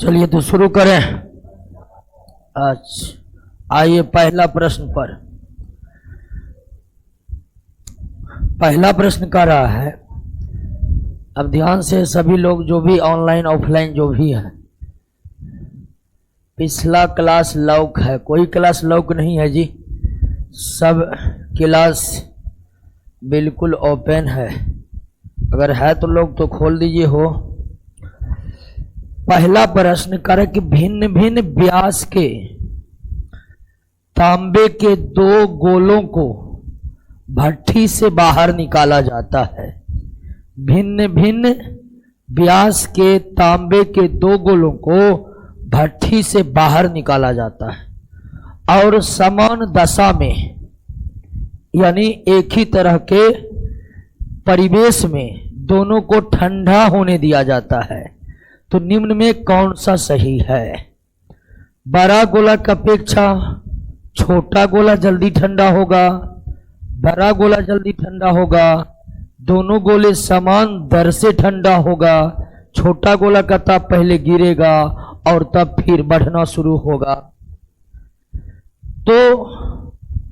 चलिए तो शुरू करें। अच्छा, आइए पहला प्रश्न पर। पहला प्रश्न कर रहा है, अब ध्यान से सभी लोग जो भी ऑनलाइन ऑफलाइन जो भी है, पिछला क्लास लॉक है, कोई क्लास लॉक नहीं है जी, सब क्लास बिल्कुल ओपन है। अगर है तो लोग तो खोल दीजिए हो। पहला प्रश्न करे कि भिन्न भिन्न व्यास के तांबे के दो गोलों को भट्ठी से बाहर निकाला जाता है। भिन्न भिन्न व्यास के तांबे के दो गोलों को भट्ठी से बाहर निकाला जाता है और समान दशा में यानी एक ही तरह के परिवेश में दोनों को ठंडा होने दिया जाता है। तो निम्न में कौन सा सही है? बड़ा गोला की अपेक्षा छोटा गोला जल्दी ठंडा होगा, बड़ा गोला जल्दी ठंडा होगा, दोनों गोले समान दर से ठंडा होगा, छोटा गोला का ताप पहले गिरेगा और तब फिर बढ़ना शुरू होगा। तो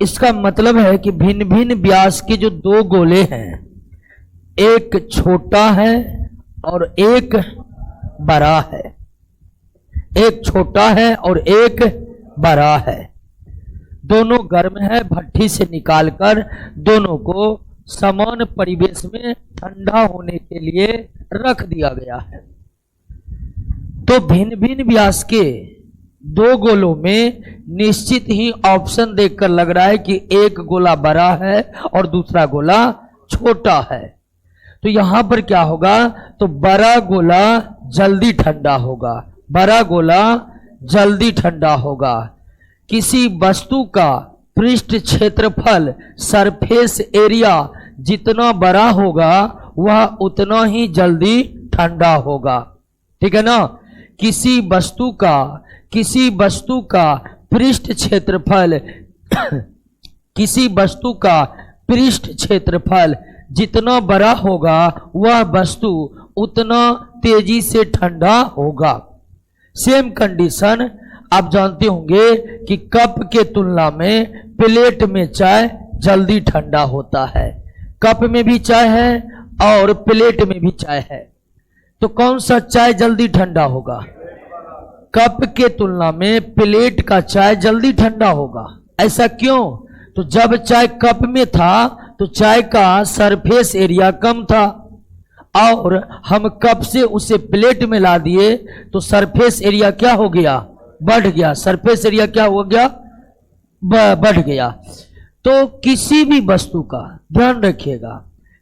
इसका मतलब है कि भिन्न भिन्न व्यास के जो दो गोले हैं, एक छोटा है और एक बड़ा है, एक छोटा है और एक बड़ा है, दोनों गर्म है, भट्ठी से निकालकर दोनों को समान परिवेश में ठंडा होने के लिए रख दिया गया है। तो भिन्न भिन्न व्यास के दो गोलों में निश्चित ही ऑप्शन देखकर लग रहा है कि एक गोला बड़ा है और दूसरा गोला छोटा है। तो यहां पर क्या होगा? तो बड़ा गोला जल्दी ठंडा होगा, बड़ा गोला जल्दी ठंडा होगा। किसी वस्तु का पृष्ठ क्षेत्रफल सरफेस एरिया जितना बड़ा होगा वह उतना ही जल्दी ठंडा होगा। ठीक है ना? किसी वस्तु का पृष्ठ क्षेत्रफल किसी वस्तु का पृष्ठ क्षेत्रफल जितना बड़ा होगा वह वस्तु उतना तेजी से ठंडा होगा। सेम कंडीशन आप जानते होंगे कि कप के तुलना में प्लेट में चाय जल्दी ठंडा होता है। कप में भी चाय है और प्लेट में भी चाय है, तो कौन सा चाय जल्दी ठंडा होगा? कप के तुलना में प्लेट का चाय जल्दी ठंडा होगा। ऐसा क्यों? तो जब चाय कप में था तो चाय का सरफेस एरिया कम था और हम कप से उसे प्लेट में ला दिए तो सरफेस एरिया क्या हो गया? बढ़ गया। सरफेस एरिया क्या हो गया? बढ़ गया। तो किसी भी वस्तु का ध्यान रखिएगा,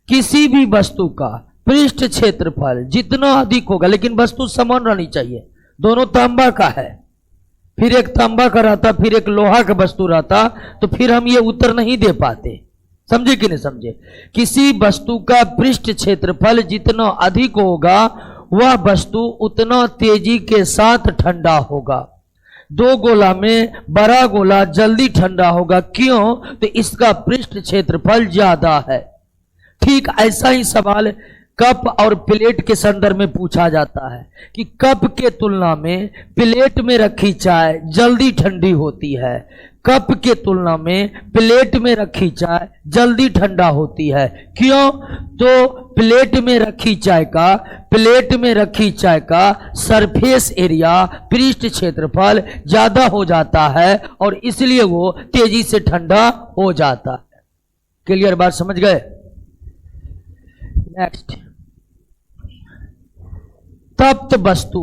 किसी भी वस्तु का पृष्ठ क्षेत्रफल जितना अधिक होगा, लेकिन वस्तु समान रहनी चाहिए। दोनों तांबा का है, फिर एक तांबा का रहता, फिर एक लोहा का वस्तु रहता, तो फिर हम ये उत्तर नहीं दे पाते। समझे कि नहीं समझे? किसी वस्तु का पृष्ठ क्षेत्रफल जितना अधिक होगा वह वस्तु उतना तेजी के साथ ठंडा होगा। दो गोला में बड़ा गोला जल्दी ठंडा होगा। क्यों? तो इसका पृष्ठ क्षेत्रफल ज्यादा है। ठीक ऐसा ही सवाल कप और प्लेट के संदर्भ में पूछा जाता है कि कप के तुलना में प्लेट में रखी चाय जल्दी ठंडी होती है, कप के तुलना में प्लेट में रखी चाय जल्दी ठंडा होती है। क्यों? तो प्लेट में रखी चाय का सरफेस एरिया पृष्ठ क्षेत्रफल ज्यादा हो जाता है और इसलिए वो तेजी से ठंडा हो जाता है। क्लियर बात समझ गए? नेक्स्ट, तप्त वस्तु।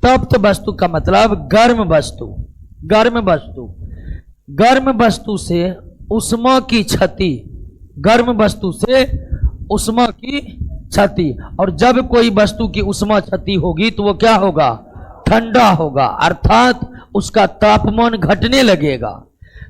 तप्त वस्तु का मतलब गर्म वस्तु। गर्म वस्तु, गर्म वस्तु से उष्मा की क्षति, गर्म वस्तु से उष्मा की क्षति, और जब कोई वस्तु की उष्मा क्षति होगी तो वो क्या होगा? ठंडा होगा, अर्थात उसका तापमान घटने लगेगा।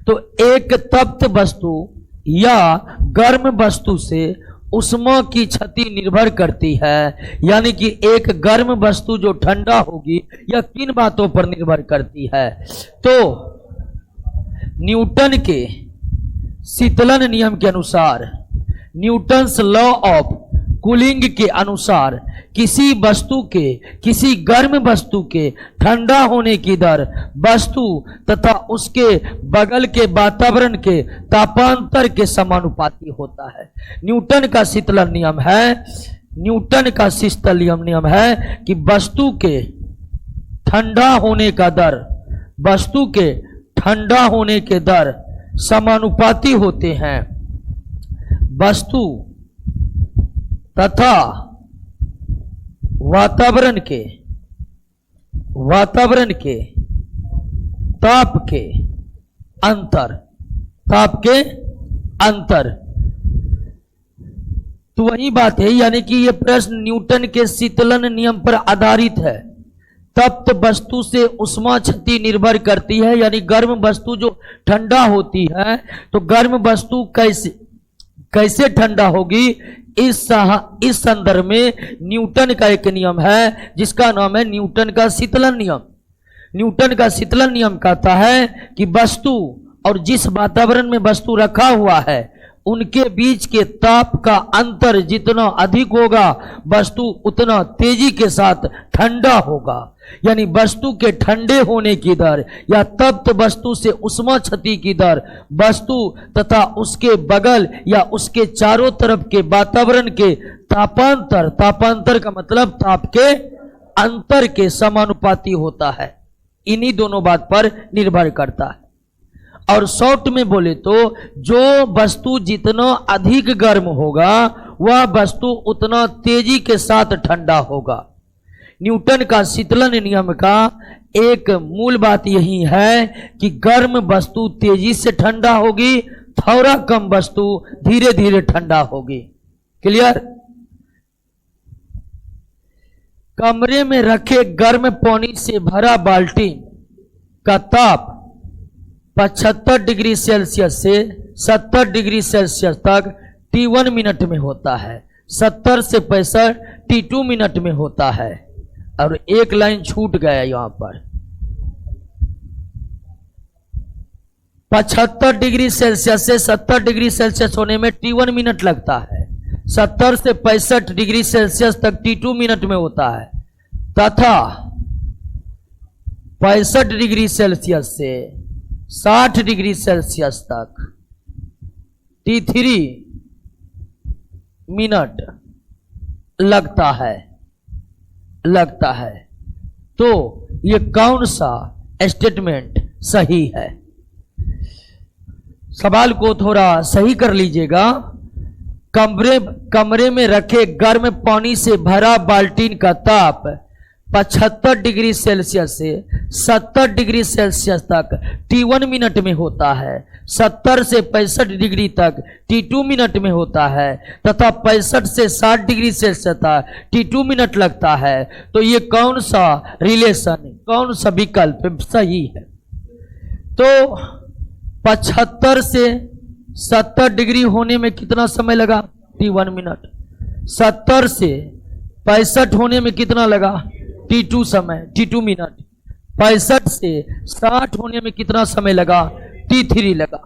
तो एक तप्त वस्तु या गर्म वस्तु से उष्मा की क्षति निर्भर करती है, यानी कि एक गर्म वस्तु जो ठंडा होगी यह किन बातों पर निर्भर करती है? तो न्यूटन के शीतलन नियम के अनुसार, न्यूटन्स लॉ ऑफ कूलिंग के अनुसार किसी वस्तु के, किसी गर्म वस्तु के ठंडा होने की दर वस्तु तथा उसके बगल के वातावरण के तापांतर के समानुपाती होता है। न्यूटन का शीतलन नियम है, न्यूटन का शीतलन नियम है कि वस्तु के ठंडा होने का दर, वस्तु के ठंडा होने के दर समानुपाती होते हैं वस्तु तथा वातावरण के ताप के अंतर। तो वही बात है, यानी कि यह प्रश्न न्यूटन के शीतलन नियम पर आधारित है। तप्त वस्तु से उष्मा क्षति निर्भर करती है, यानी गर्म वस्तु जो ठंडा होती है तो गर्म वस्तु कैसे ठंडा होगी, इस संदर्भ में न्यूटन का एक नियम है जिसका नाम है न्यूटन का शीतलन नियम। न्यूटन का शीतलन नियम कहता है कि वस्तु और जिस वातावरण में वस्तु रखा हुआ है उनके बीच के ताप का अंतर जितना अधिक होगा वस्तु उतना तेजी के साथ ठंडा होगा। यानी वस्तु के ठंडे होने की दर या तप्त वस्तु से उष्मा क्षति की दर वस्तु तथा उसके बगल या उसके चारों तरफ के वातावरण के तापांतर का मतलब ताप के अंतर के समानुपाती होता है। इन्हीं दोनों बात पर निर्भर करता है। और शॉर्ट में बोले तो जो वस्तु जितना अधिक गर्म होगा वह वस्तु उतना तेजी के साथ ठंडा होगा। न्यूटन का शीतलन नियम का एक मूल बात यही है कि गर्म वस्तु तेजी से ठंडा होगी, थोड़ा कम वस्तु धीरे धीरे ठंडा होगी। क्लियर? कमरे में रखे गर्म पानी से भरा बाल्टी का ताप 75 डिग्री सेल्सियस से 70 डिग्री सेल्सियस तक T1 मिनट में होता है, 70 से 65 T2 मिनट में होता है। और एक लाइन छूट गया यहां पर, 75 डिग्री सेल्सियस से 70 डिग्री सेल्सियस होने में T1 मिनट लगता है, 70 से 65 डिग्री सेल्सियस तक T2 मिनट में होता है तथा 65 डिग्री सेल्सियस से 60 डिग्री सेल्सियस तक T3 मिनट लगता है। तो ये कौन सा स्टेटमेंट सही है? सवाल को थोड़ा सही कर लीजिएगा। कमरे में रखे गर्म पानी से भरा बाल्टीन का ताप 75 डिग्री सेल्सियस से 70 डिग्री सेल्सियस तक T1 मिनट में होता है, 70 से 65 डिग्री तक T2 मिनट में होता है तथा 65 से 60 डिग्री सेल्सियस तक T2 मिनट लगता है। तो ये कौन सा रिलेशन, कौन सा विकल्प सही है? तो 75 से 70 डिग्री होने में कितना समय लगा? T1 minute. 70 से 65 होने में कितना लगा? T2 minute. 65 से 60 होने में कितना समय लगा? T3 लगा।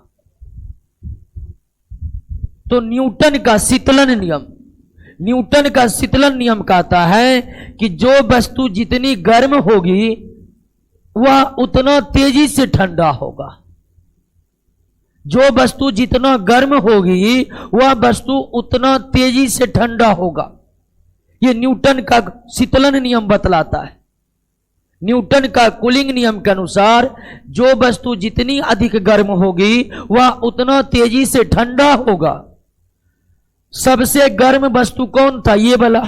तो न्यूटन का शीतलन नियम कहता है कि जो वस्तु जितनी गर्म होगी वह उतना तेजी से ठंडा होगा। जो वस्तु जितना गर्म होगी वह वस्तु उतना तेजी से ठंडा होगा। यह न्यूटन का शीतलन नियम बतलाता है। न्यूटन का कूलिंग नियम के अनुसार जो वस्तु जितनी अधिक गर्म होगी वह उतना तेजी से ठंडा होगा। सबसे गर्म वस्तु कौन था? ये वाला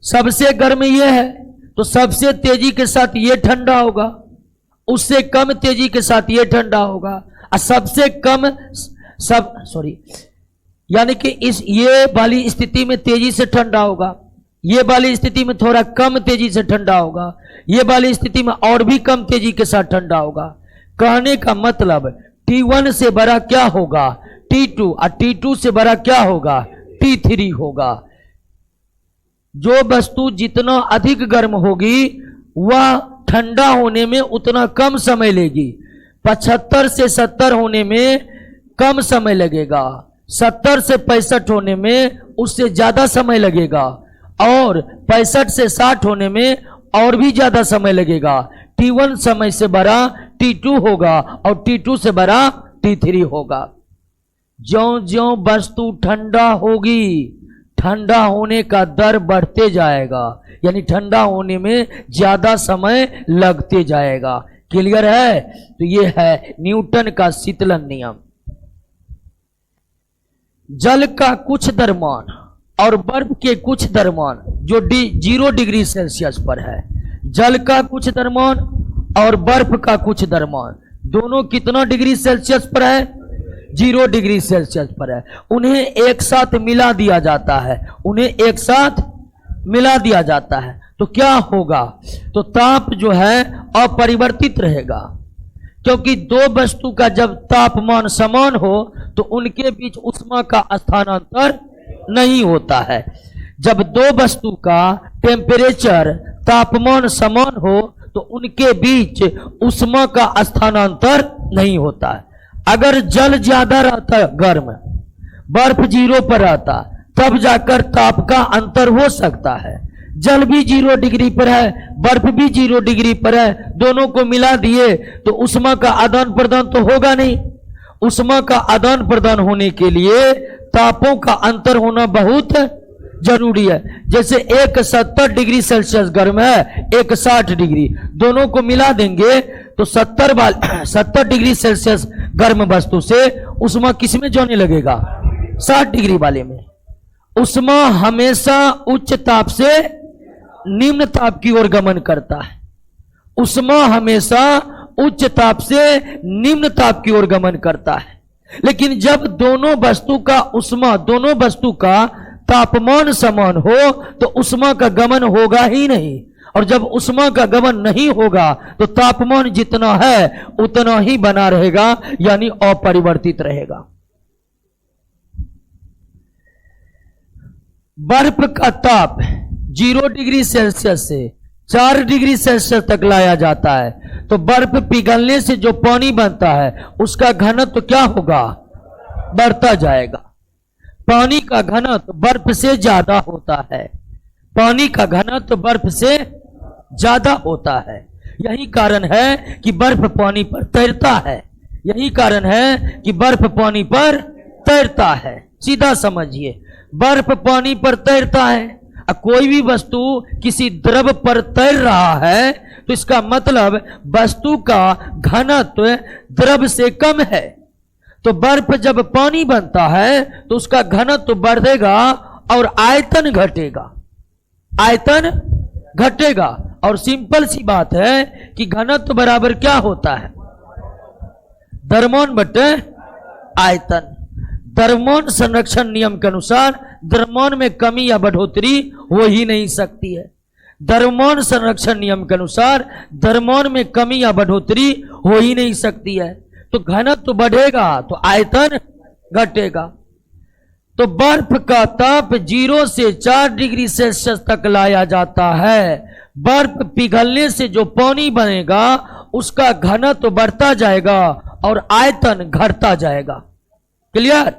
सबसे गर्म ये है, तो सबसे तेजी के साथ ये ठंडा होगा, उससे कम तेजी के साथ ये ठंडा होगा, और सबसे कम यानी कि ये वाली स्थिति में तेजी से ठंडा होगा, ये वाली स्थिति में थोड़ा कम तेजी से ठंडा होगा, ये वाली स्थिति में और भी कम तेजी के साथ ठंडा होगा। कहने का मतलब T1 से बड़ा क्या होगा? T2, और T2 से बड़ा क्या होगा? T3 होगा। जो वस्तु जितना अधिक गर्म होगी वह ठंडा होने में उतना कम समय लेगी। 75 से 70 होने में कम समय लगेगा, 70 से 65 होने में उससे ज्यादा समय लगेगा, और 65 से 60 होने में और भी ज्यादा समय लगेगा। T1 समय से बड़ा T2 होगा और T2 से बड़ा T3 होगा। ज्यों ज्यों वस्तु ठंडा होगी, ठंडा होने का दर बढ़ते जाएगा, यानी ठंडा होने में ज्यादा समय लगते जाएगा। क्लियर है? तो ये है न्यूटन का शीतलन नियम। जल का कुछ द्रव्यमान और बर्फ के कुछ द्रव्यमान जो 0 डिग्री सेल्सियस पर है, जल का कुछ द्रव्यमान और बर्फ का कुछ द्रव्यमान दोनों कितना डिग्री सेल्सियस पर है? 0 डिग्री सेल्सियस पर है। उन्हें एक साथ मिला दिया जाता है, उन्हें एक साथ मिला दिया जाता है तो क्या होगा? तो ताप जो है अपरिवर्तित रहेगा, क्योंकि दो वस्तु का जब तापमान समान हो तो उनके बीच ऊष्मा का स्थानांतर नहीं होता है। जब दो वस्तु का टेम्परेचर तापमान समान हो तो उनके बीच ऊष्मा का स्थानांतर नहीं होता है। अगर जल ज्यादा रहता गर्म, बर्फ 0 पर रहता, तब जाकर ताप का अंतर हो सकता है। जल भी 0 डिग्री पर है, बर्फ भी 0 डिग्री पर है, दोनों को मिला दिए तो ऊष्मा का आदान प्रदान तो होगा नहीं। ऊष्मा का आदान प्रदान होने के लिए तापों का अंतर होना बहुत जरूरी है। जैसे एक 70 डिग्री सेल्सियस गर्म है, एक 60 डिग्री, दोनों को मिला देंगे तो 70 डिग्री सेल्सियस गर्म वस्तु से ऊष्मा किसमें जाने लगेगा? 60 डिग्री वाले में। ऊष्मा हमेशा उच्च ताप से निम्न ताप की ओर गमन करता है। ऊष्मा हमेशा उच्च ताप से निम्न ताप की ओर गमन करता है। लेकिन जब दोनों वस्तु का तापमान समान हो तो ऊष्मा का गमन होगा ही नहीं, और जब ऊष्मा का गमन नहीं होगा तो तापमान जितना है उतना ही बना रहेगा, यानी अपरिवर्तित रहेगा। बर्फ का ताप 0 डिग्री सेल्सियस से 4 डिग्री सेल्सियस तक लाया जाता है, तो बर्फ पिघलने से जो पानी बनता है उसका घनत्व क्या होगा? बढ़ता जाएगा। पानी का घनत्व बर्फ से ज्यादा होता है, पानी का घनत्व बर्फ से ज्यादा होता है। यही कारण है कि बर्फ पानी पर तैरता है, यही कारण है कि बर्फ पानी पर तैरता है। सीधा समझिए, बर्फ पानी पर तैरता है। कोई भी वस्तु किसी द्रव पर तैर रहा है तो इसका मतलब वस्तु का घनत्व द्रव से कम है। तो बर्फ जब पानी बनता है तो उसका घनत्व बढ़ेगा और आयतन घटेगा, आयतन घटेगा। और सिंपल सी बात है कि घनत्व बराबर क्या होता है? द्रव्यमान बटे आयतन। द्रव्यमान संरक्षण नियम के अनुसार द्रव्यमान में कमी या बढ़ोतरी हो ही नहीं सकती है। द्रव्यमान संरक्षण नियम के अनुसार द्रव्यमान में कमी या बढ़ोतरी हो ही नहीं सकती है। तो घनत्व बढ़ेगा तो आयतन घटेगा। तो बर्फ का ताप 0 से 4 डिग्री सेल्सियस तक लाया जाता है। बर्फ पिघलने से जो पानी बनेगा उसका घनत्व बढ़ता जाएगा और आयतन घटता जाएगा। क्लियर?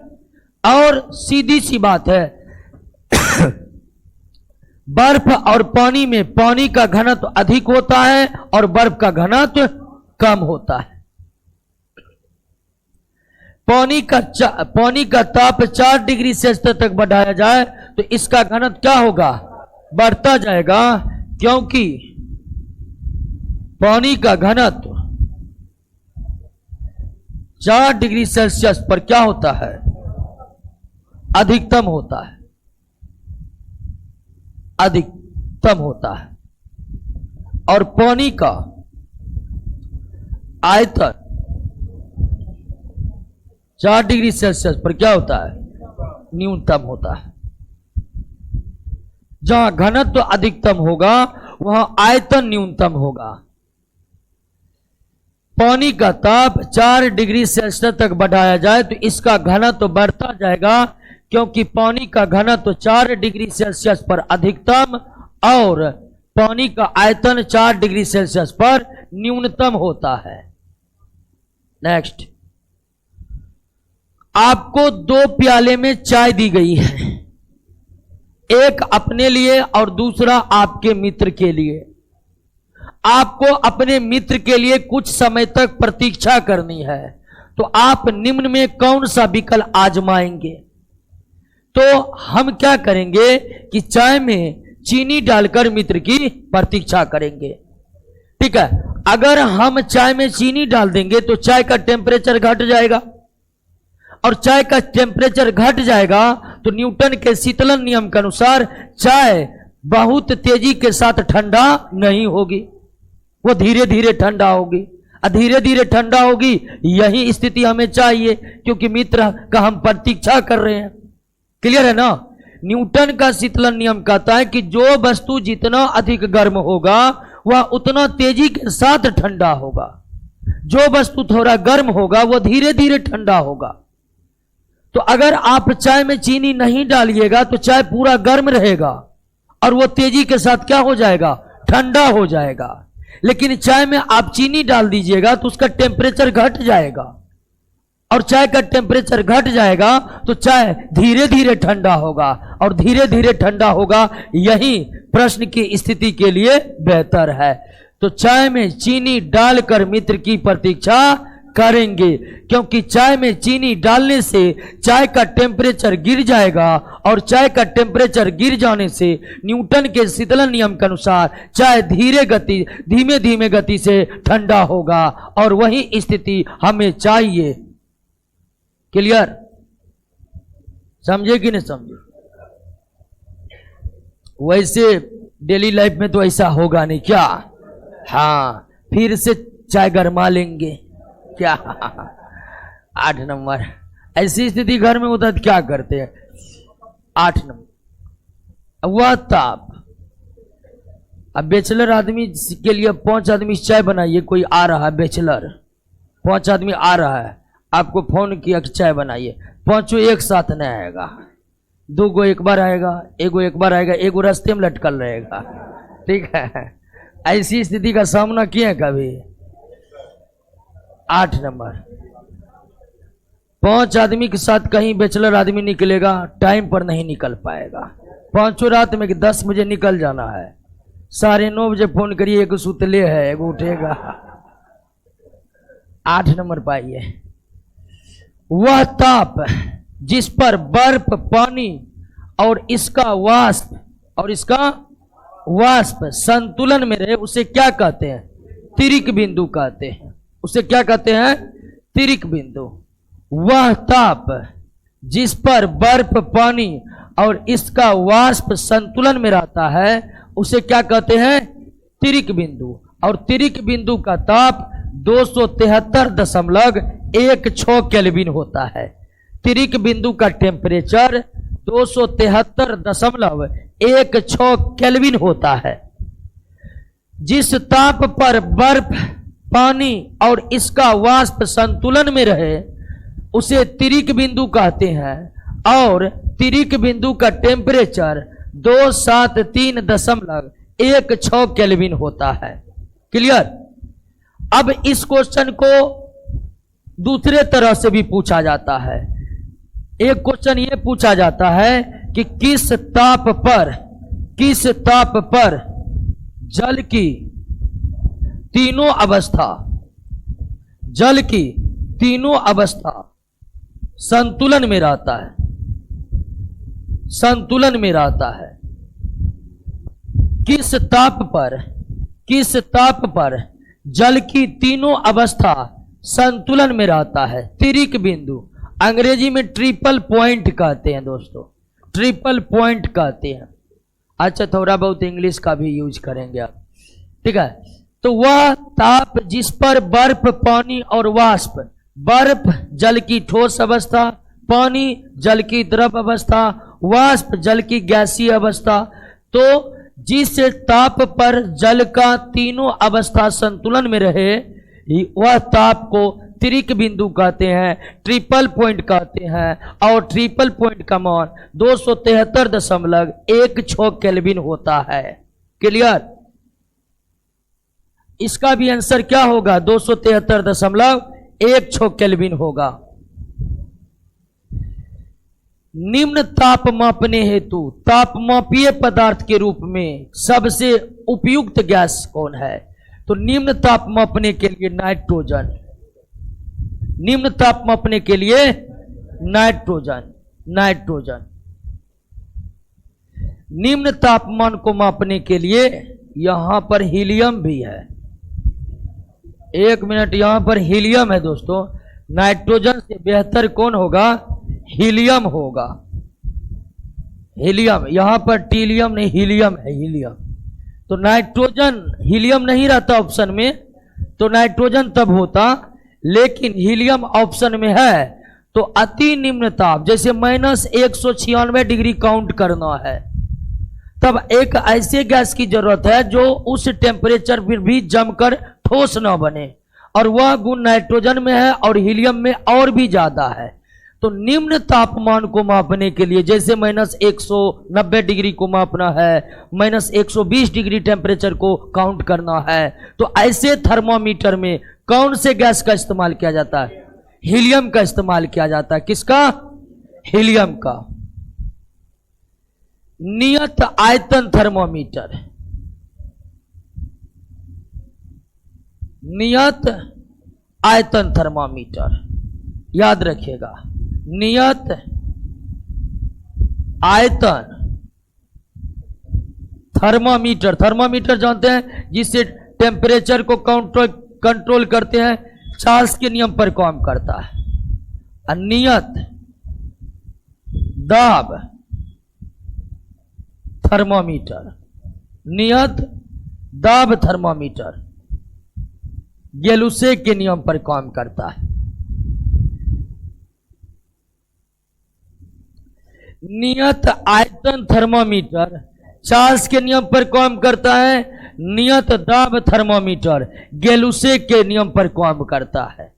और सीधी सी बात है बर्फ और पानी में पानी का घनत्व अधिक होता है और बर्फ का घनत्व कम होता है। पानी का ताप 4 डिग्री सेल्सियस तक बढ़ाया जाए तो इसका घनत्व क्या होगा? बढ़ता जाएगा, क्योंकि पानी का घनत्व 4 डिग्री सेल्सियस पर क्या होता है? अधिकतम होता है, अधिकतम होता है। और पानी का आयतन 4 डिग्री सेल्सियस पर क्या होता है? न्यूनतम होता है। जहां घनत्व अधिकतम होगा वहां आयतन न्यूनतम होगा। पानी का ताप 4 डिग्री सेल्सियस तक बढ़ाया जाए तो इसका घनत्व बढ़ता जाएगा, क्योंकि पानी का घनत्व 4 डिग्री सेल्सियस पर अधिकतम और पानी का आयतन 4 डिग्री सेल्सियस पर न्यूनतम होता है। नेक्स्ट, आपको 2 प्याले में चाय दी गई है, एक अपने लिए और दूसरा आपके मित्र के लिए। आपको अपने मित्र के लिए कुछ समय तक प्रतीक्षा करनी है, तो आप निम्न में कौन सा विकल्प आजमाएंगे? तो हम क्या करेंगे कि चाय में चीनी डालकर मित्र की प्रतीक्षा करेंगे। ठीक है, अगर हम चाय में चीनी डाल देंगे तो चाय का टेम्परेचर घट जाएगा, और चाय का टेम्परेचर घट जाएगा तो न्यूटन के शीतलन नियम के अनुसार चाय बहुत तेजी के साथ ठंडा नहीं होगी, वो धीरे धीरे ठंडा होगी। धीरे धीरे ठंडा होगी, यही स्थिति हमें चाहिए, क्योंकि मित्र का हम प्रतीक्षा कर रहे हैं। क्लियर है ना? न्यूटन का शीतलन नियम कहता है कि जो वस्तु जितना अधिक गर्म होगा वह उतना तेजी के साथ ठंडा होगा, जो वस्तु थोड़ा गर्म होगा वह धीरे धीरे ठंडा होगा। तो अगर आप चाय में चीनी नहीं डालिएगा तो चाय पूरा गर्म रहेगा और वो तेजी के साथ क्या हो जाएगा? ठंडा हो जाएगा। लेकिन चाय में आप चीनी डाल दीजिएगा तो उसका टेम्परेचर घट जाएगा, और चाय का टेम्परेचर घट जाएगा तो चाय धीरे धीरे ठंडा होगा, और धीरे धीरे ठंडा होगा, यही प्रश्न की स्थिति के लिए बेहतर है। तो चाय में चीनी डालकर मित्र की प्रतीक्षा करेंगे, क्योंकि चाय में चीनी डालने से चाय का टेम्परेचर गिर जाएगा, और चाय का टेम्परेचर गिर जाने से न्यूटन के शीतलन नियम के अनुसार चाय धीमे धीमे गति से ठंडा होगा, और वही स्थिति हमें चाहिए। क्लियर? समझे कि नहीं समझे? वैसे डेली लाइफ में तो ऐसा होगा नहीं क्या? हाँ, फिर से चाय गरमा लेंगे क्या? 8 नंबर। ऐसी स्थिति घर में होता है क्या करते हैं? 8 नंबर वह ताप। अब बैचलर आदमी के लिए 5 आदमी चाय बनाइए, कोई आ रहा है बैचलर, 5 आदमी आ रहा है, आपको फोन किया कि चाय बनाइए, 5 एक साथ नहीं आएगा, 2 गो एक बार आएगा, 1 गो एक बार आएगा, 1 गो रास्ते में लटकल रहेगा। ठीक है, ऐसी स्थिति का सामना किए कभी? 8 नंबर। 5 आदमी के साथ कहीं बैचलर आदमी निकलेगा, टाइम पर नहीं निकल पाएगा। 5 रात में कि 10 बजे निकल जाना है, 9:30 बजे फोन करिए, एक सुतले है, एक उठेगा। 8 नंबर पाइए। वह ताप जिस पर बर्फ, पानी और इसका वाष्प संतुलन में रहे, उसे क्या कहते हैं? तिरिक बिंदु कहते हैं। उसे क्या कहते हैं? तिरिक बिंदु। वह ताप जिस पर बर्फ, पानी और इसका वाष्प संतुलन में रहता है, उसे क्या कहते हैं? तिरिक बिंदु। और तिरिक बिंदु का ताप 273.16 केल्विन होता है। तिरिक बिंदु का टेम्परेचर 273.16 केल्विन होता है। जिस ताप पर बर्फ, पानी और इसका वाष्प संतुलन में रहे, उसे तिरिक बिंदु कहते हैं, और तिरिक बिंदु का टेम्परेचर 273.16 केल्विन होता है। क्लियर? अब इस क्वेश्चन को दूसरे तरह से भी पूछा जाता है। एक क्वेश्चन ये पूछा जाता है कि किस ताप पर जल की तीनों अवस्था संतुलन में रहता है। किस ताप पर जल की तीनों अवस्था संतुलन में रहता है? तिरिक बिंदु, अंग्रेजी में ट्रिपल पॉइंट कहते हैं दोस्तों, ट्रिपल पॉइंट कहते हैं। अच्छा, थोड़ा बहुत इंग्लिश का भी यूज करेंगे आप, ठीक है? तो वह ताप जिस पर बर्फ, पानी और वाष्प, बर्फ जल की ठोस अवस्था, पानी जल की द्रव अवस्था, वाष्प जल की गैसीय अवस्था, तो जिस ताप पर जल का तीनों अवस्था संतुलन में रहे, वह ताप को तिरिक बिंदु कहते हैं, ट्रिपल पॉइंट कहते हैं, और ट्रिपल पॉइंट का मान 273.16 केल्विन होता है। क्लियर? इसका भी आंसर क्या होगा? 273.16 केल्विन होगा। निम्न ताप मापने हेतु तापमापीय पदार्थ के रूप में सबसे उपयुक्त गैस कौन है? तो निम्न ताप मापने के लिए नाइट्रोजन, निम्न ताप मापने के लिए नाइट्रोजन, नाइट्रोजन। निम्न तापमान को मापने के लिए यहां पर हीलियम भी है। एक मिनट, यहां पर हीलियम है दोस्तों। नाइट्रोजन से बेहतर कौन होगा? हीलियम होगा, हीलियम। यहां पर टीलियम नहीं, हीलियम है, हीलियम। तो नाइट्रोजन, हीलियम नहीं रहता ऑप्शन में तो नाइट्रोजन तब होता, लेकिन हीलियम ऑप्शन में है तो अति निम्न ताप, जैसे -196 डिग्री काउंट करना है, तब एक ऐसे गैस की जरूरत है जो उस टेम्परेचर पर भी जमकर ठोस न बने, और वह गुण नाइट्रोजन में है और हीलियम में और भी ज्यादा है। तो निम्न तापमान को मापने के लिए, जैसे -190 डिग्री को मापना है, -120 डिग्री टेम्परेचर को काउंट करना है, तो ऐसे थर्मामीटर में कौन से गैस का इस्तेमाल किया जाता है? हीलियम का इस्तेमाल किया जाता है। किसका? हीलियम का। नियत आयतन थर्मामीटर, नियत आयतन थर्मामीटर याद रखिएगा। नियत आयतन थर्मामीटर, थर्मामीटर जानते हैं जिससे टेम्परेचर को कंट्रोल करते हैं, चार्ल्स के नियम पर काम करता है। नियत दाब थर्मामीटर, नियत दाब थर्मामीटर गेलुसे के नियम पर काम करता है। नियत आयतन थर्मामीटर चार्ल्स के नियम पर काम करता है। नियत दाब थर्मामीटर गेलुसे के नियम पर काम करता है।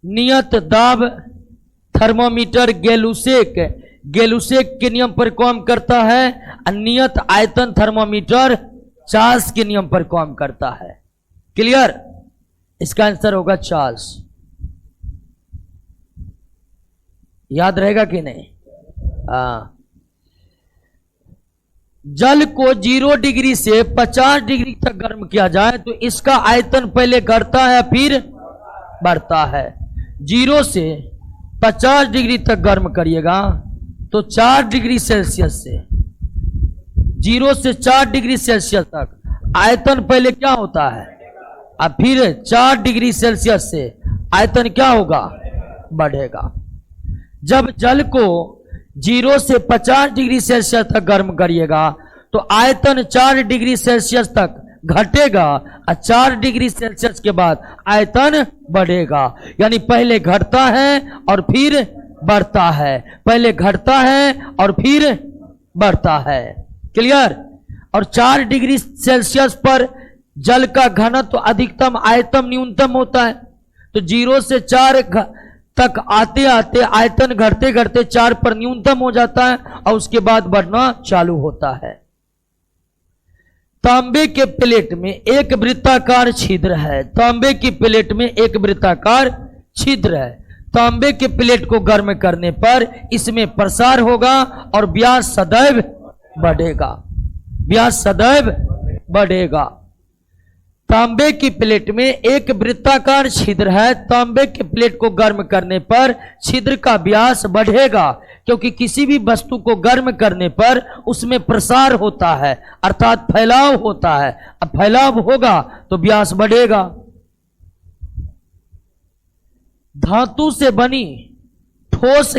नियत दाब थर्मामीटर गेलुसेक के नियम पर काम करता है। नियत आयतन थर्मामीटर चार्ल्स के नियम पर काम करता है। क्लियर? इसका आंसर होगा चार्ल्स। याद रहेगा कि नहीं? जल को 0 डिग्री से 50 डिग्री तक गर्म किया जाए तो इसका आयतन पहले घटता है फिर बढ़ता है। 0 से 50 डिग्री तक गर्म करिएगा तो 4 डिग्री सेल्सियस से 0 से 4 डिग्री सेल्सियस तक आयतन पहले क्या होता है, और फिर 4 डिग्री सेल्सियस से आयतन क्या होगा? बढ़ेगा। जब जल को 0 से 50 डिग्री सेल्सियस तक गर्म करिएगा तो आयतन 4 डिग्री सेल्सियस तक घटेगा और 4 डिग्री सेल्सियस के बाद आयतन बढ़ेगा। यानी पहले घटता है और फिर बढ़ता है, पहले घटता है और फिर बढ़ता है। क्लियर? और 4 डिग्री सेल्सियस पर जल का घनत्व अधिकतम आयतन न्यूनतम होता है। तो 0 से 4 तक आते आते आयतन घटते घटते 4 पर न्यूनतम हो जाता है और उसके बाद बढ़ना चालू होता है। तांबे के प्लेट में एक वृत्ताकार छिद्र है। तांबे की प्लेट में एक वृत्ताकार छिद्र है। तांबे के प्लेट को गर्म करने पर इसमें प्रसार होगा और व्यास सदैव बढ़ेगा, व्यास सदैव बढ़ेगा। तांबे की प्लेट में एक वृत्ताकार छिद्र है। तांबे के प्लेट को गर्म करने पर छिद्र का व्यास बढ़ेगा, क्योंकि किसी भी वस्तु को गर्म करने पर उसमें प्रसार होता है, अर्थात फैलाव होता है। अब फैलाव होगा तो व्यास बढ़ेगा। धातु से बनी ठोस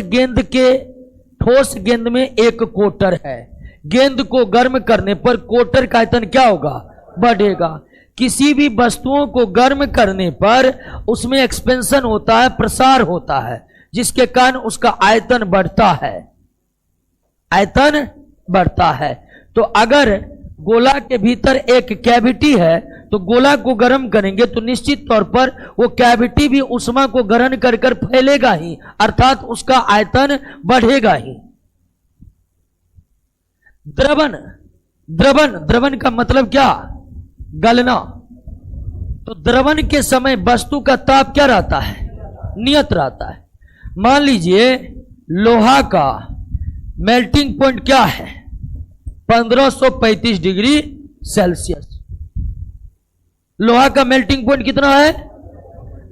गेंद में एक कोटर है। गेंद को गर्म करने पर कोटर का आयतन क्या होगा? बढ़ेगा। किसी भी वस्तुओं को गर्म करने पर उसमें एक्सपेंशन होता है, प्रसार होता है, जिसके कारण उसका आयतन बढ़ता है, आयतन बढ़ता है। तो अगर गोला के भीतर एक कैविटी है तो गोला को गर्म करेंगे तो निश्चित तौर पर वो कैविटी भी उष्मा को ग्रहण कर कर फैलेगा ही, अर्थात उसका आयतन बढ़ेगा ही। द्रवन, द्रवन, द्रवन का मतलब क्या? गलना। तो द्रवन के समय वस्तु का ताप क्या रहता है? नियत रहता है। मान लीजिए लोहा का मेल्टिंग पॉइंट क्या है, 1535 डिग्री सेल्सियस। लोहा का मेल्टिंग पॉइंट कितना है,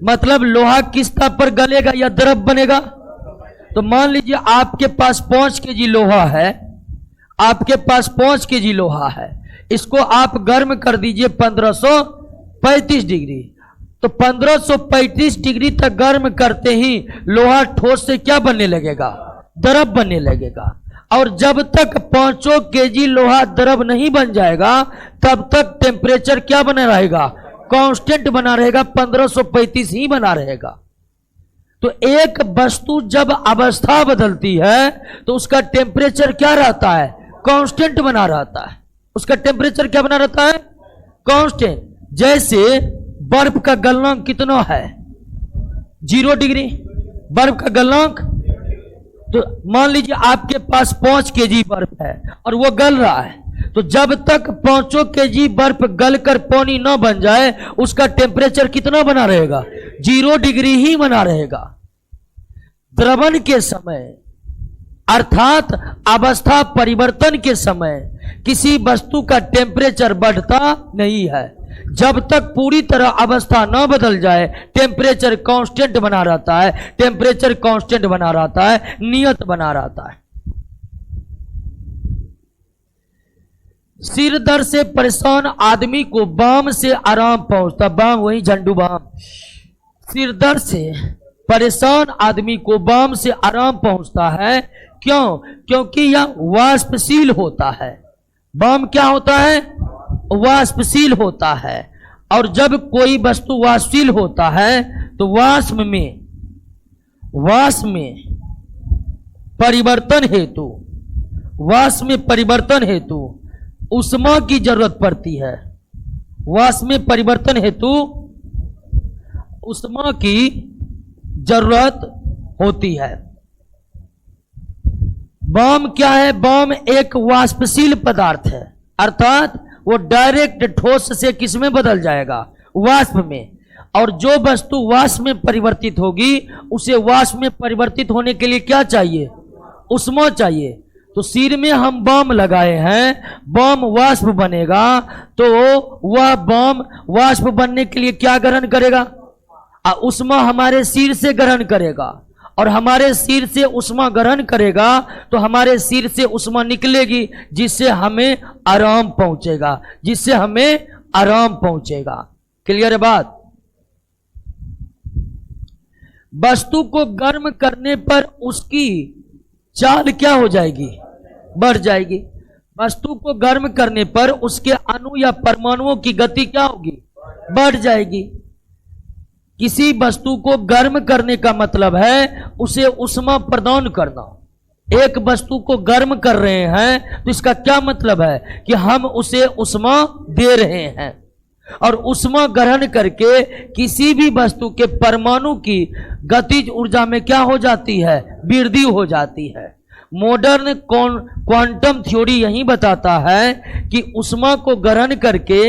मतलब लोहा किस ताप पर गलेगा या द्रव बनेगा। तो मान लीजिए आपके पास 5 केजी लोहा है, आपके पास 5 केजी लोहा है, इसको आप गर्म कर दीजिए 1535 डिग्री। तो 1535 डिग्री तक गर्म करते ही लोहा ठोस से क्या बनने लगेगा, द्रव बनने लगेगा। और जब तक 5 केजी लोहा द्रव नहीं बन जाएगा तब तक टेम्परेचर क्या बना रहेगा, कांस्टेंट बना रहेगा, 1535 ही बना रहेगा। तो एक वस्तु जब अवस्था बदलती है तो उसका टेम्परेचर क्या रहता है, कांस्टेंट बना रहता है। उसका टेम्परेचर क्या बना रहता है, कांस्टेंट। जैसे बर्फ का गलनांक कितना है, 0 डिग्री बर्फ का गलनांक। तो मान लीजिए आपके पास 5 केजी बर्फ है और वो गल रहा है, तो जब तक 5 केजी बर्फ गलकर पानी न बन जाए उसका टेम्परेचर कितना बना रहेगा, 0 डिग्री ही बना रहेगा। द्रवण के समय अर्थात अवस्था परिवर्तन के समय किसी वस्तु का टेम्परेचर बढ़ता नहीं है। जब तक पूरी तरह अवस्था न बदल जाए टेम्परेचर कांस्टेंट बना रहता है, टेम्परेचर कांस्टेंट बना रहता है, नियत बना रहता है। सिर दर्द से परेशान आदमी को बाम से आराम पहुंचता, बाम वही झंडू बाम। सिर दर्द से परेशान आदमी को बाम से आराम पहुंचता है, क्यों, क्योंकि यह वाष्पशील होता है। बाम क्या होता है, वाष्पशील होता है। और जब कोई वस्तु वाष्पशील होता है तो वाष्प में परिवर्तन हेतु उष्मा की जरूरत पड़ती है। वाष्प में परिवर्तन हेतु उष्मा की जरूरत होती है। बाम क्या है, बाम एक वाष्पशील पदार्थ है, अर्थात वो डायरेक्ट ठोस से किस में बदल जाएगा, वाष्प में। और जो वस्तु वाष्प में परिवर्तित होगी उसे वाष्प में परिवर्तित होने के लिए क्या चाहिए, उष्मा चाहिए। तो सिर में हम बम लगाए हैं, बम वाष्प बनेगा, तो वह बम वाष्प बनने के लिए क्या ग्रहण करेगा, उष्मा हमारे सिर से ग्रहण करेगा। और हमारे सिर से उष्मा ग्रहण करेगा तो हमारे सिर से उष्मा निकलेगी जिससे हमें आराम पहुंचेगा। क्लियर है बात। वस्तु को गर्म करने पर उसकी चाल क्या हो जाएगी, बढ़ जाएगी। वस्तु को गर्म करने पर उसके अणु या परमाणुओं की गति क्या होगी, बढ़ जाएगी। किसी वस्तु को गर्म करने का मतलब है उसे उष्मा प्रदान करना। एक वस्तु को गर्म कर रहे हैं तो इसका क्या मतलब है कि हम उसे उष्मा दे रहे हैं। और उष्मा ग्रहण करके किसी भी वस्तु के परमाणु की गतिज ऊर्जा में क्या हो जाती है, वृद्धि हो जाती है। मॉडर्न क्वांटम थ्योरी यही बताता है कि उष्मा को ग्रहण करके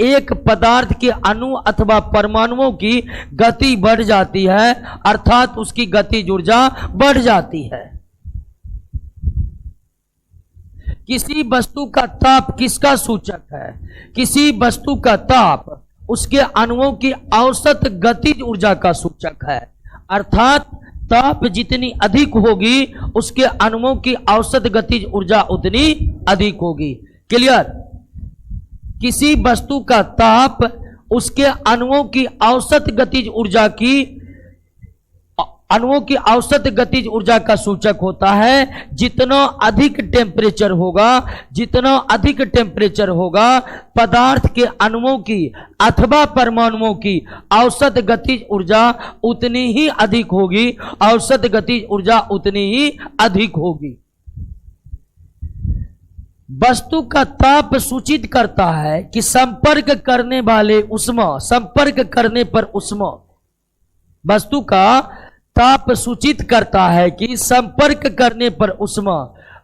एक पदार्थ के अणु अथवा परमाणुओं की गति बढ़ जाती है, अर्थात उसकी गतिज ऊर्जा बढ़ जाती है। किसी वस्तु का ताप किसका सूचक है, किसी वस्तु का ताप उसके अणुओं की औसत गतिज ऊर्जा का सूचक है। अर्थात ताप जितनी अधिक होगी उसके अणुओं की औसत गतिज ऊर्जा उतनी अधिक होगी। क्लियर। किसी वस्तु का ताप उसके अणुओं की औसत गतिज ऊर्जा का सूचक होता है। जितना अधिक टेम्परेचर होगा पदार्थ के अणुओं की अथवा परमाणुओं की औसत गतिज ऊर्जा उतनी ही अधिक होगी, औसत गतिज ऊर्जा उतनी ही अधिक होगी। वस्तु का ताप सूचित करता है कि संपर्क करने पर उष्मा, वस्तु का ताप सूचित करता है कि संपर्क करने पर उष्मा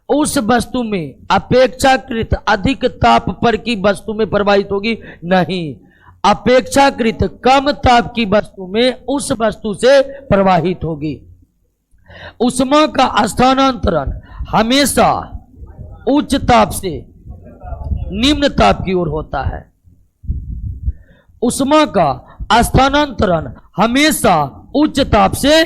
उस वस्तु में अपेक्षाकृत अधिक ताप पर की वस्तु में प्रवाहित होगी नहीं, अपेक्षाकृत कम ताप की वस्तु में उस वस्तु से प्रवाहित होगी। उष्मा का स्थानांतरण हमेशा उच्च ताप से निम्न ताप की ओर होता है। उष्मा का स्थानांतरण हमेशा उच्च ताप से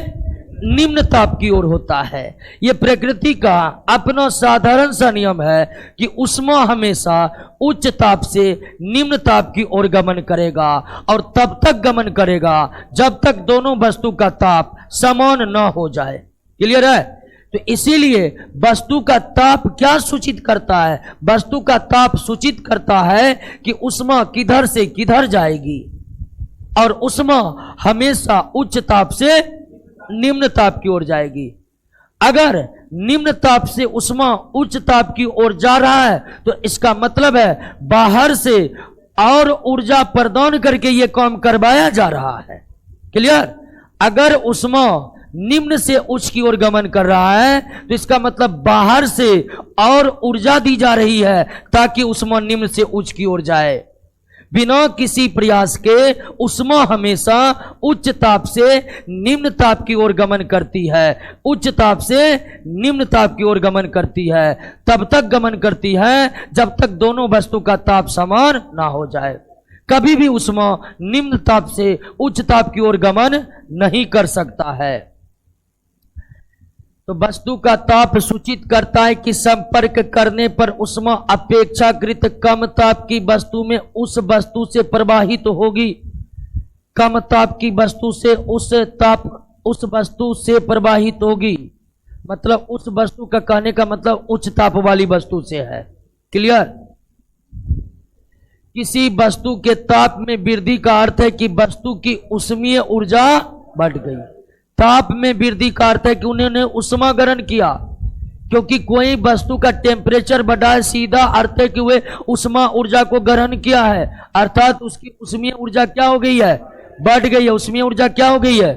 निम्न ताप की ओर होता है। यह प्रकृति का अपना साधारण सा नियम है कि उष्मा हमेशा उच्च ताप से निम्न ताप की ओर गमन करेगा और तब तक गमन करेगा जब तक दोनों वस्तु का ताप समान न हो जाए। क्लियर है? तो इसीलिए वस्तु का ताप क्या सूचित करता है? वस्तु का ताप सूचित करता है कि उष्मा किधर से किधर जाएगी, और उष्मा हमेशा उच्च ताप से निम्न ताप की ओर जाएगी। अगर निम्न ताप से उष्मा उच्च ताप की ओर जा रहा है तो इसका मतलब है बाहर से और ऊर्जा प्रदान करके यह काम करवाया जा रहा है। क्लियर? अगर उष्मा निम्न से उच्च की ओर गमन कर रहा है तो इसका मतलब बाहर से और ऊर्जा दी जा रही है ताकि उष्मा निम्न से उच्च की ओर जाए। बिना किसी प्रयास के उष्मा हमेशा उच्च ताप से निम्न ताप की ओर गमन करती है, उच्च ताप से निम्न ताप की ओर गमन करती है। तब तक गमन करती है जब तक दोनों वस्तु का ताप समान ना हो जाए। कभी भी उष्मा निम्न ताप से उच्च ताप की ओर गमन नहीं कर सकता है। तो वस्तु का ताप सूचित करता है कि संपर्क करने पर उष्मा अपेक्षाकृत कम ताप की वस्तु में उस वस्तु से प्रवाहित होगी। कम ताप की वस्तु से उस वस्तु से प्रवाहित होगी, मतलब उस वस्तु का कहने का मतलब उच्च ताप वाली वस्तु से है। क्लियर? किसी वस्तु के ताप में वृद्धि का अर्थ है कि वस्तु की उष्मीय ऊर्जा बढ़ गई। ताप में वृद्धि का अर्थ है कि उन्होंने उष्मा ग्रहण किया, क्योंकि कोई वस्तु का टेम्परेचर बढ़ा है, सीधा अर्थ है कि वे उष्मा ऊर्जा को ग्रहण किया है, अर्थात उसकी उष्मीय ऊर्जा क्या हो गई है? बढ़ गई है। उष्मीय ऊर्जा क्या हो गई है?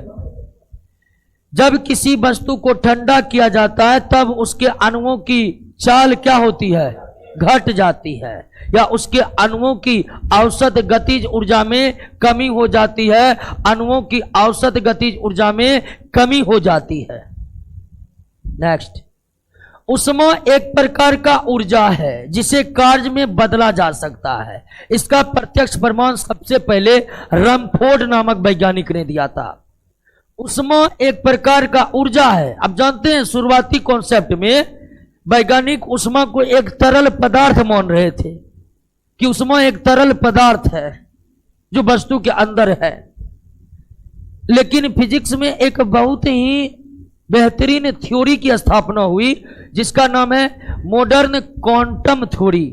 जब किसी वस्तु को ठंडा किया जाता है तब उसके अणुओं की चाल क्या होती है? घट जाती है, या उसके अणुओं की औसत गतिज ऊर्जा में कमी हो जाती है। अणुओं की औसत गतिज ऊर्जा में कमी हो जाती है। नेक्स्ट, उष्मा एक प्रकार का ऊर्जा है जिसे कार्य में बदला जा सकता है। इसका प्रत्यक्ष प्रमाण सबसे पहले रमफोर्ड नामक वैज्ञानिक ने दिया था। उष्मा एक प्रकार का ऊर्जा है। अब जानते हैं शुरुआती कॉन्सेप्ट में वैज्ञानिक उष्मा को एक तरल पदार्थ मान रहे थे कि उष्मा एक तरल पदार्थ है जो वस्तु के अंदर है। लेकिन फिजिक्स में एक बहुत ही बेहतरीन थ्योरी की स्थापना हुई जिसका नाम है मॉडर्न क्वांटम थ्योरी।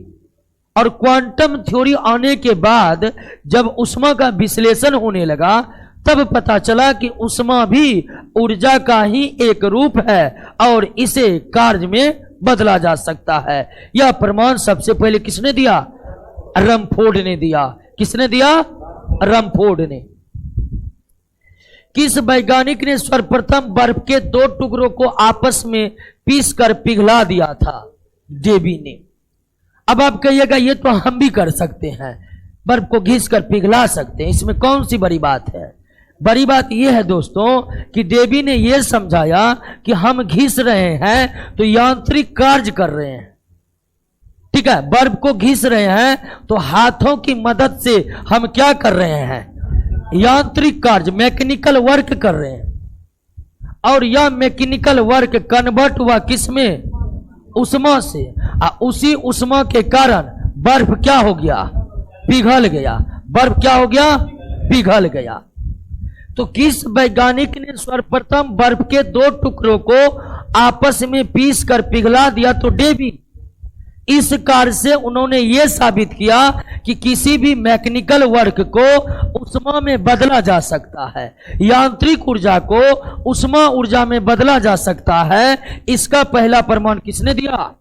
और क्वांटम थ्योरी आने के बाद जब उष्मा का विश्लेषण होने लगा तब पता चला कि उष्मा भी ऊर्जा का ही एक रूप है और इसे कार्य में बदला जा सकता है। यह प्रमाण सबसे पहले किसने दिया? रमफोर्ड ने दिया। किसने दिया? रमफोर्ड ने। किस वैज्ञानिक ने सर्वप्रथम बर्फ के दो टुकड़ों को आपस में पीसकर पिघला दिया था? डेवी ने। अब आप कहिएगा ये तो हम भी कर सकते हैं, बर्फ को घिसकर पिघला सकते हैं, इसमें कौन सी बड़ी बात है? बड़ी बात यह है दोस्तों कि डेवी ने यह समझाया कि हम घिस रहे हैं तो यांत्रिक कार्य कर रहे हैं। ठीक है, बर्फ को घिस रहे हैं तो हाथों की मदद से हम क्या कर रहे हैं? यांत्रिक कार्य, मैकेनिकल वर्क कर रहे हैं। और यह मैकेनिकल वर्क कन्वर्ट हुआ किसमें? उष्मा से। उसी उष्मा के कारण बर्फ क्या हो गया? पिघल गया। बर्फ क्या हो गया? पिघल गया। तो किस वैज्ञानिक ने सर्वप्रथम बर्फ के दो टुकड़ों को आपस में पीस कर पिघला दिया? तो डेवी। इस कार्य से उन्होंने यह साबित किया कि किसी भी मैकेनिकल वर्क को उष्मा में बदला जा सकता है, यांत्रिक ऊर्जा को उष्मा ऊर्जा में बदला जा सकता है। इसका पहला प्रमाण किसने दिया?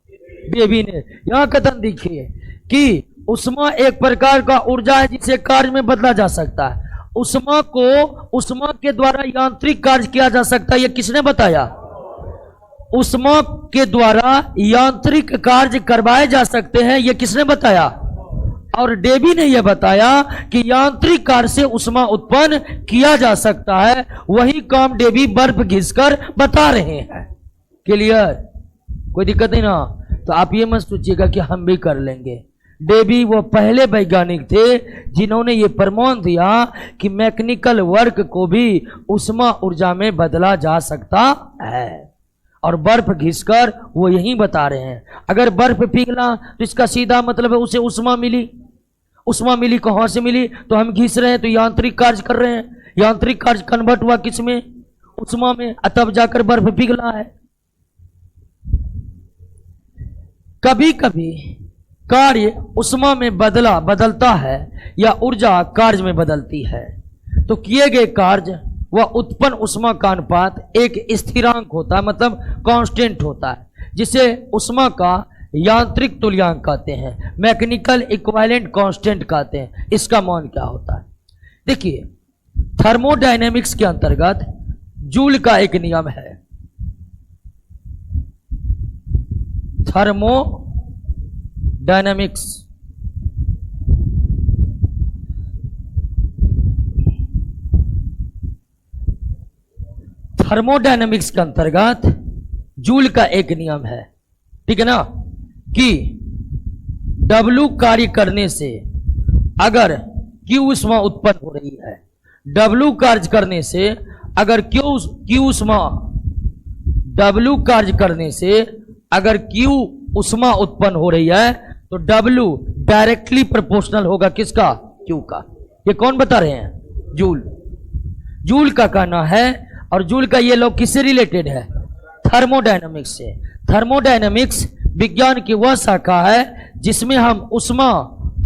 डेवी ने। यहां कथन देखिए कि उष्मा एक प्रकार का ऊर्जा है जिसे कार्य में बदला जा सकता है। उष्मा को उष्मा के द्वारा यांत्रिक कार्य किया जा सकता है, यह किसने बताया? उष्मा के द्वारा यांत्रिक कार्य करवाए जा सकते हैं, यह किसने बताया? और डेबी ने यह बताया कि यांत्रिक कार्य से उष्मा उत्पन्न किया जा सकता है। वही काम डेबी बर्फ घिसकर बता रहे हैं। क्लियर? कोई दिक्कत नहीं ना? तो आप ये मत सोचिएगा कि हम भी कर लेंगे। डेबी वो पहले वैज्ञानिक थे जिन्होंने ये प्रमाण दिया कि मैकेनिकल वर्क को भी उष्मा ऊर्जा में बदला जा सकता है। और बर्फ घिसकर वो यही बता रहे हैं। अगर बर्फ पिघला तो इसका सीधा मतलब है उसे उष्मा मिली। उष्मा मिली कहां से मिली? तो हम घिस रहे हैं तो यांत्रिक कार्य कर रहे हैं। यांत्रिक कार्य कन्वर्ट हुआ किस में? उष्मा में, तब जाकर बर्फ पिघला है। कभी कभी कार्य उष्मा में बदलता है या ऊर्जा कार्य में बदलती है। तो किए गए कार्य वह उत्पन्न उष्मा का अनुपात एक स्थिरांक होता है, मतलब कांस्टेंट होता है, जिसे उष्मा का यांत्रिक तुल्यांक कहते हैं, मैकेनिकल इक्विवेलेंट कांस्टेंट कहते हैं। इसका मान क्या होता है? देखिए, थर्मोडायनेमिक्स के अंतर्गत जूल का एक नियम है। थर्मोडायनेमिक्स थर्मोडायनेमिक्स के अंतर्गत जूल का एक नियम है, ठीक है ना, कि W कार्य करने से अगर Q उष्मा उत्पन्न हो रही है, W कार्य करने से अगर Q उष्मा W कार्य करने से अगर Q उष्मा उत्पन्न हो रही है तो W डायरेक्टली प्रोपोर्शनल होगा किसका? Q का। ये कौन बता रहे हैं? जूल। जूल का कहना है, और जूल का ये लोग किससे रिलेटेड है? थर्मोडायनामिक्स से। थर्मोडायनामिक्स विज्ञान की वह शाखा है जिसमें हम उष्मा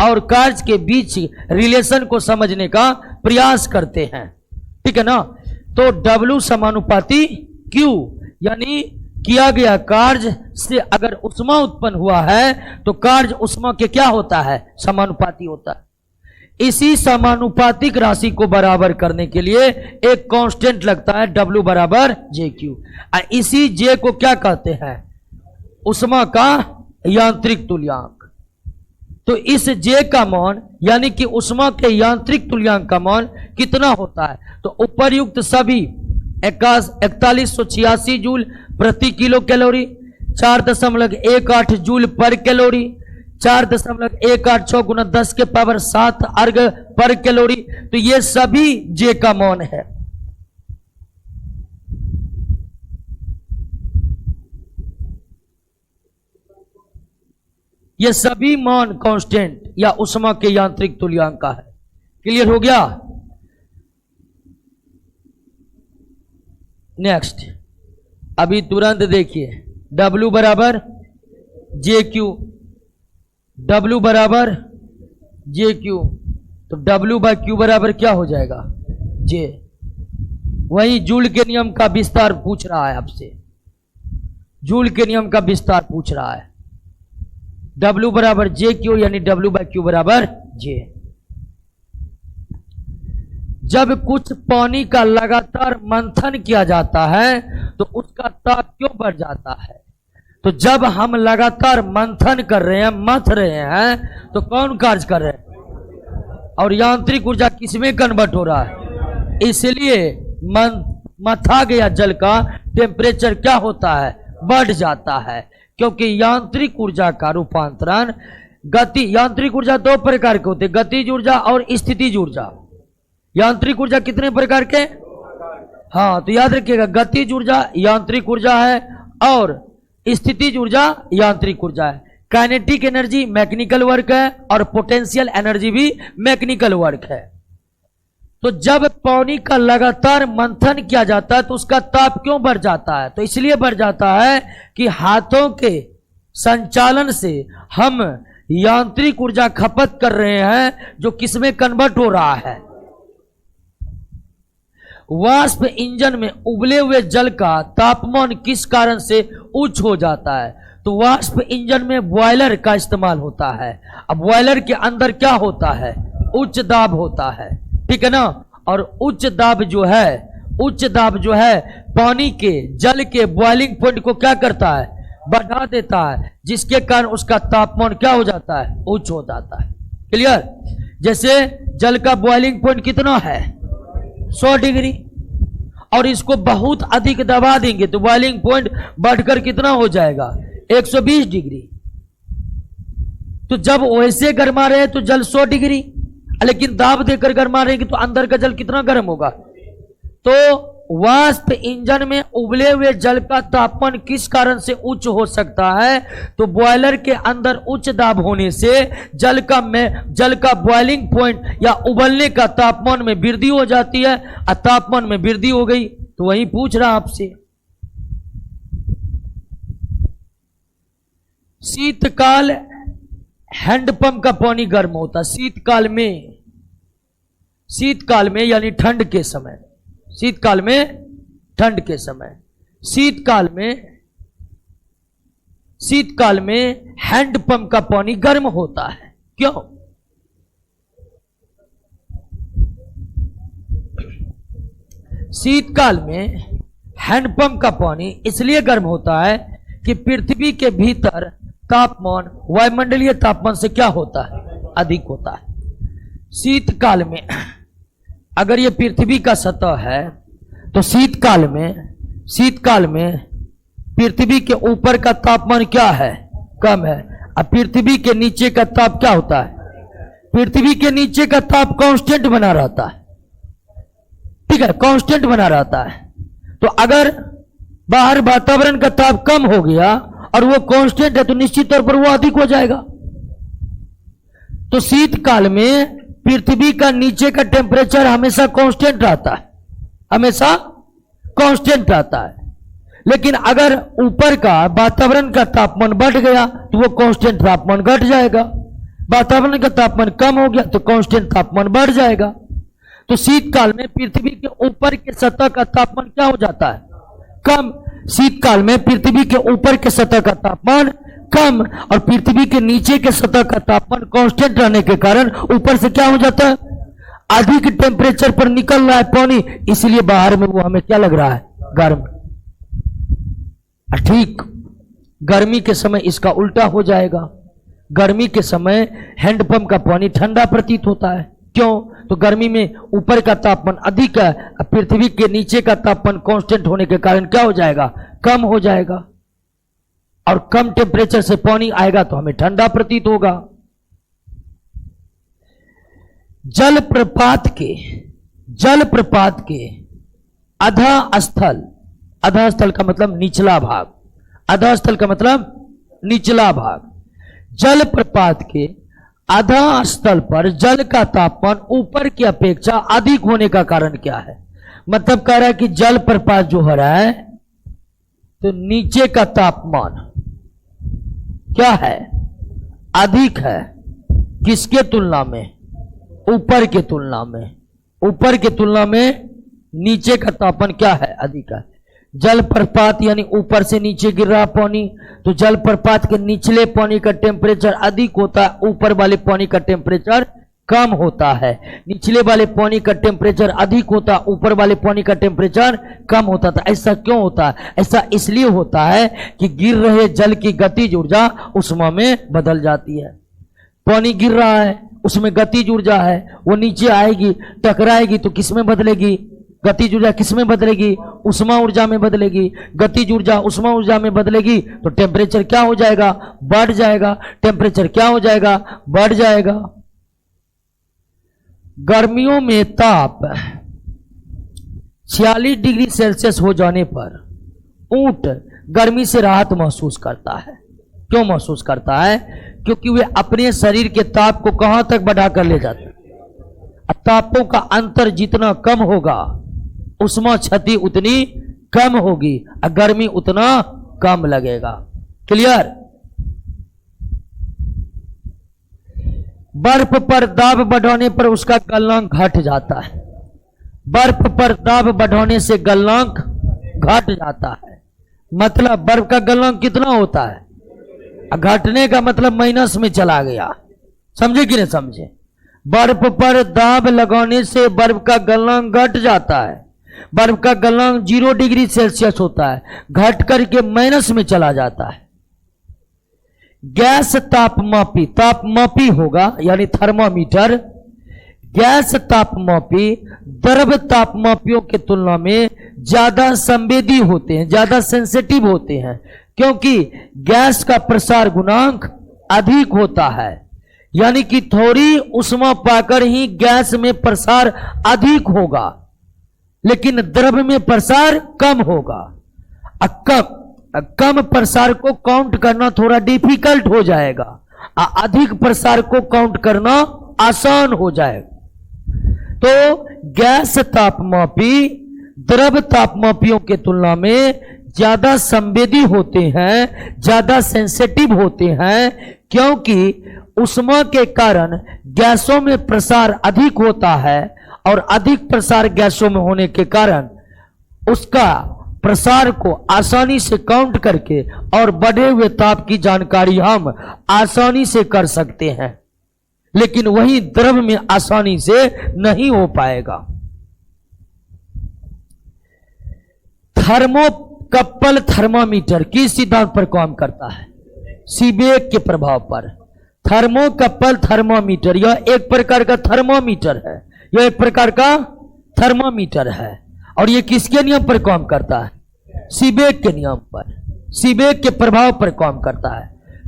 और कार्य के बीच रिलेशन को समझने का प्रयास करते हैं, ठीक है ना। तो W समानुपाती Q, यानी किया गया कार्य से अगर उष्मा उत्पन्न हुआ है तो कार्य उष्मा के क्या होता है? समानुपाती होता है। इसी समानुपातिक राशि को बराबर करने के लिए एक कांस्टेंट लगता है W बराबर JQ। इसी J को क्या कहते हैं? उष्मा का यांत्रिक तुल्यांक। तो इस J का मान यानी कि उष्मा के यांत्रिक तुल्यांक का मान कितना होता है? तो उपरयुक्त सभी 4186 जूल प्रति किलो कैलोरी, 4.18 जूल पर कैलोरी, 4.186 गुना 10 के पावर 7 अर्ग पर कैलोरी। तो ये सभी J का मान है। ये सभी मान कांस्टेंट या उष्मा के यांत्रिक तुल्यांक का है। क्लियर हो गया? नेक्स्ट, अभी तुरंत देखिए, W बराबर JQ, W बराबर JQ, तो W बाय Q बराबर क्या हो जाएगा? J। वही जूल के नियम का विस्तार पूछ रहा है आपसे। जूल के नियम का विस्तार पूछ रहा है। W बराबर JQ यानी W बाय Q बराबर J। जब कुछ पानी का लगातार मंथन किया जाता है तो उसका ताप क्यों बढ़ जाता है? तो जब हम लगातार मंथन कर रहे हैं, मथ रहे हैं, तो कौन कार्य कर रहे हैं? और यांत्रिक ऊर्जा किसमें कन्वर्ट हो रहा है? इसलिए मथा गया जल का टेम्परेचर क्या होता है? बढ़ जाता है, क्योंकि यांत्रिक ऊर्जा का रूपांतरण यांत्रिक ऊर्जा दो प्रकार के होते हैं, गतिज ऊर्जा और स्थितिज ऊर्जा। यांत्रिक ऊर्जा कितने प्रकार के? हाँ, तो याद रखिएगा, गतिज ऊर्जा यांत्रिक ऊर्जा है और स्थितिज ऊर्जा यांत्रिक ऊर्जा है। काइनेटिक एनर्जी मैकेनिकल वर्क है और पोटेंशियल एनर्जी भी मैकेनिकल वर्क है। तो जब पानी का लगातार मंथन किया जाता है तो उसका ताप क्यों बढ़ जाता है? तो इसलिए बढ़ जाता है कि हाथों के संचालन से हम यांत्रिक ऊर्जा खपत कर रहे हैं, जो किसमें कन्वर्ट हो रहा है? वाष्प इंजन में उबले हुए जल का तापमान किस कारण से उच्च हो जाता है? तो वाष्प इंजन में बॉयलर का इस्तेमाल होता है। अब बॉयलर के अंदर क्या होता है? उच्च दाब होता है, ठीक है ना। और उच्च दाब जो है पानी के जल के बॉइलिंग पॉइंट को क्या करता है? बढ़ा देता है, जिसके कारण उसका तापमान क्या हो जाता है? उच्च हो जाता है। क्लियर? जैसे जल का बॉइलिंग पॉइंट कितना है 100 डिग्री, और इसको बहुत अधिक दबा देंगे तो बॉइलिंग पॉइंट बढ़कर कितना हो जाएगा 120 डिग्री। तो जब वैसे गर्मा रहे तो जल 100 डिग्री, लेकिन दाब देकर गर्मा रहेंगे तो अंदर का जल कितना गर्म होगा। तो वाष्प इंजन में उबले हुए जल का तापमान किस कारण से उच्च हो सकता है? तो बॉयलर के अंदर उच्च दाब होने से जल का बॉइलिंग पॉइंट या उबलने का तापमान में वृद्धि हो जाती है, और तापमान में वृद्धि हो गई तो वही पूछ रहा आपसे। शीतकाल हैंडपंप का पानी गर्म होता है। शीतकाल में यानी ठंड के समय, शीतकाल में हैंडपंप का पानी गर्म होता है। क्यों? शीतकाल में हैंडपंप का पानी इसलिए गर्म होता है कि पृथ्वी के भीतर तापमान वायुमंडलीय तापमान से क्या होता है अधिक होता है। शीतकाल में अगर ये पृथ्वी का सतह है तो शीतकाल में पृथ्वी के ऊपर का तापमान क्या है कम है, और पृथ्वी के नीचे का ताप क्या होता है, पृथ्वी के नीचे का ताप कांस्टेंट बना रहता है। ठीक है, कांस्टेंट बना रहता है। तो अगर बाहर वातावरण का ताप कम हो गया और वो कांस्टेंट है तो निश्चित तौर पर वो अधिक हो जाएगा। तो शीतकाल में पृथ्वी का नीचे का टेम्परेचर हमेशा कांस्टेंट रहता है, हमेशा कांस्टेंट रहता है। लेकिन अगर ऊपर का वातावरण का तापमान बढ़ गया तो वो कांस्टेंट तापमान घट जाएगा, वातावरण का तापमान कम हो गया तो कांस्टेंट तापमान बढ़ जाएगा। तो शीतकाल में पृथ्वी के ऊपर के सतह का तापमान क्या हो जाता है कम। शीतकाल में पृथ्वी के ऊपर के सतह का तापमान कम और पृथ्वी के नीचे के सतह का तापमान कांस्टेंट रहने के कारण ऊपर से क्या हो जाता है अधिक टेम्परेचर पर निकल रहा है पानी, इसलिए बाहर में वो हमें क्या लग रहा है गर्म। ठीक गर्मी के समय इसका उल्टा हो जाएगा। गर्मी के समय हैंडपंप का पानी ठंडा प्रतीत होता है। क्यों? तो गर्मी में ऊपर का तापमान अधिक है, पृथ्वी के नीचे का तापमान कांस्टेंट होने के कारण क्या हो जाएगा कम हो जाएगा, और कम टेम्परेचर से पानी आएगा तो हमें ठंडा प्रतीत होगा। जल प्रपात के अधः स्थल का मतलब निचला भाग, अधः स्थल का मतलब निचला भाग। जल प्रपात के अधः स्थल पर जल का तापमान ऊपर की अपेक्षा अधिक होने का कारण क्या है? मतलब कह रहा है कि जल प्रपात जो हो रहा है तो नीचे का तापमान क्या है अधिक है, किसके तुलना में? ऊपर के तुलना में। ऊपर के तुलना में नीचे का तापमान क्या है अधिक है। जलप्रपात यानी ऊपर से नीचे गिर रहा पानी, तो जलप्रपात के निचले पानी का टेम्परेचर अधिक होता है, ऊपर वाले पानी का टेम्परेचर कम होता है। निचले वाले पानी का टेम्परेचर अधिक होता है, ऊपर वाले पानी का टेम्परेचर कम होता था। ऐसा क्यों होता है? ऐसा इसलिए होता है कि गिर रहे जल की गतिज ऊर्जा उष्मा में बदल जाती है। पानी गिर रहा है, उसमें गतिज ऊर्जा है, वो नीचे आएगी, टकराएगी तो किस में बदलेगी? गतिज ऊर्जा किस में बदलेगी? उष्मा ऊर्जा में बदलेगी। गतिज ऊर्जा उष्मा ऊर्जा में बदलेगी तो टेम्परेचर क्या हो जाएगा? बढ़ जाएगा। टेम्परेचर क्या हो जाएगा? बढ़ जाएगा। गर्मियों में ताप 46 डिग्री सेल्सियस हो जाने पर ऊंट गर्मी से राहत महसूस करता है। क्यों महसूस करता है? क्योंकि वे अपने शरीर के ताप को कहां तक बढ़ाकर ले जाते हैं। तापों का अंतर जितना कम होगा उष्मा क्षति उतनी कम होगी और गर्मी उतना कम लगेगा। क्लियर? बर्फ पर दाब बढ़ाने पर उसका गलनांक घट जाता है। बर्फ पर दाब बढ़ाने से गलनांक घट जाता है। मतलब बर्फ का गलनांक कितना होता है? घटने का मतलब माइनस में चला गया। समझे कि नहीं समझे? बर्फ पर दाब लगाने से बर्फ का गलनांक घट जाता है। बर्फ का गलनांक 0 डिग्री सेल्सियस होता है, घट करके माइनस में चला जाता है। गैस तापमापी होगा यानी थर्मामीटर, गैस तापमापी द्रव तापमापियों के तुलना में ज्यादा संवेदी होते हैं, ज्यादा सेंसिटिव होते हैं, क्योंकि गैस का प्रसार गुणांक अधिक होता है, यानी कि थोड़ी उष्मा पाकर ही गैस में प्रसार अधिक होगा लेकिन द्रव में प्रसार कम होगा। कम प्रसार को काउंट करना थोड़ा डिफिकल्ट हो जाएगा, अधिक प्रसार को काउंट करना आसान हो जाएगा। तो गैस तापमापी द्रव तापमापियों के तुलना में ज्यादा संवेदी होते हैं, ज्यादा सेंसिटिव होते हैं, क्योंकि उष्मा के कारण गैसों में प्रसार अधिक होता है और अधिक प्रसार गैसों में होने के कारण उसका प्रसार को आसानी से काउंट करके और बढ़े हुए ताप की जानकारी हम आसानी से कर सकते हैं, लेकिन वही द्रव में आसानी से नहीं हो पाएगा। थर्मोकपल थर्मामीटर किस सिद्धांत पर काम करता है? सीबेक के प्रभाव पर। थर्मोकपल थर्मामीटर यह एक प्रकार का थर्मामीटर है, यह एक प्रकार का थर्मामीटर है और यह किसके नियम पर काम करता है? सीबेक के नियम पर, सीबेक के प्रभाव पर काम करता है।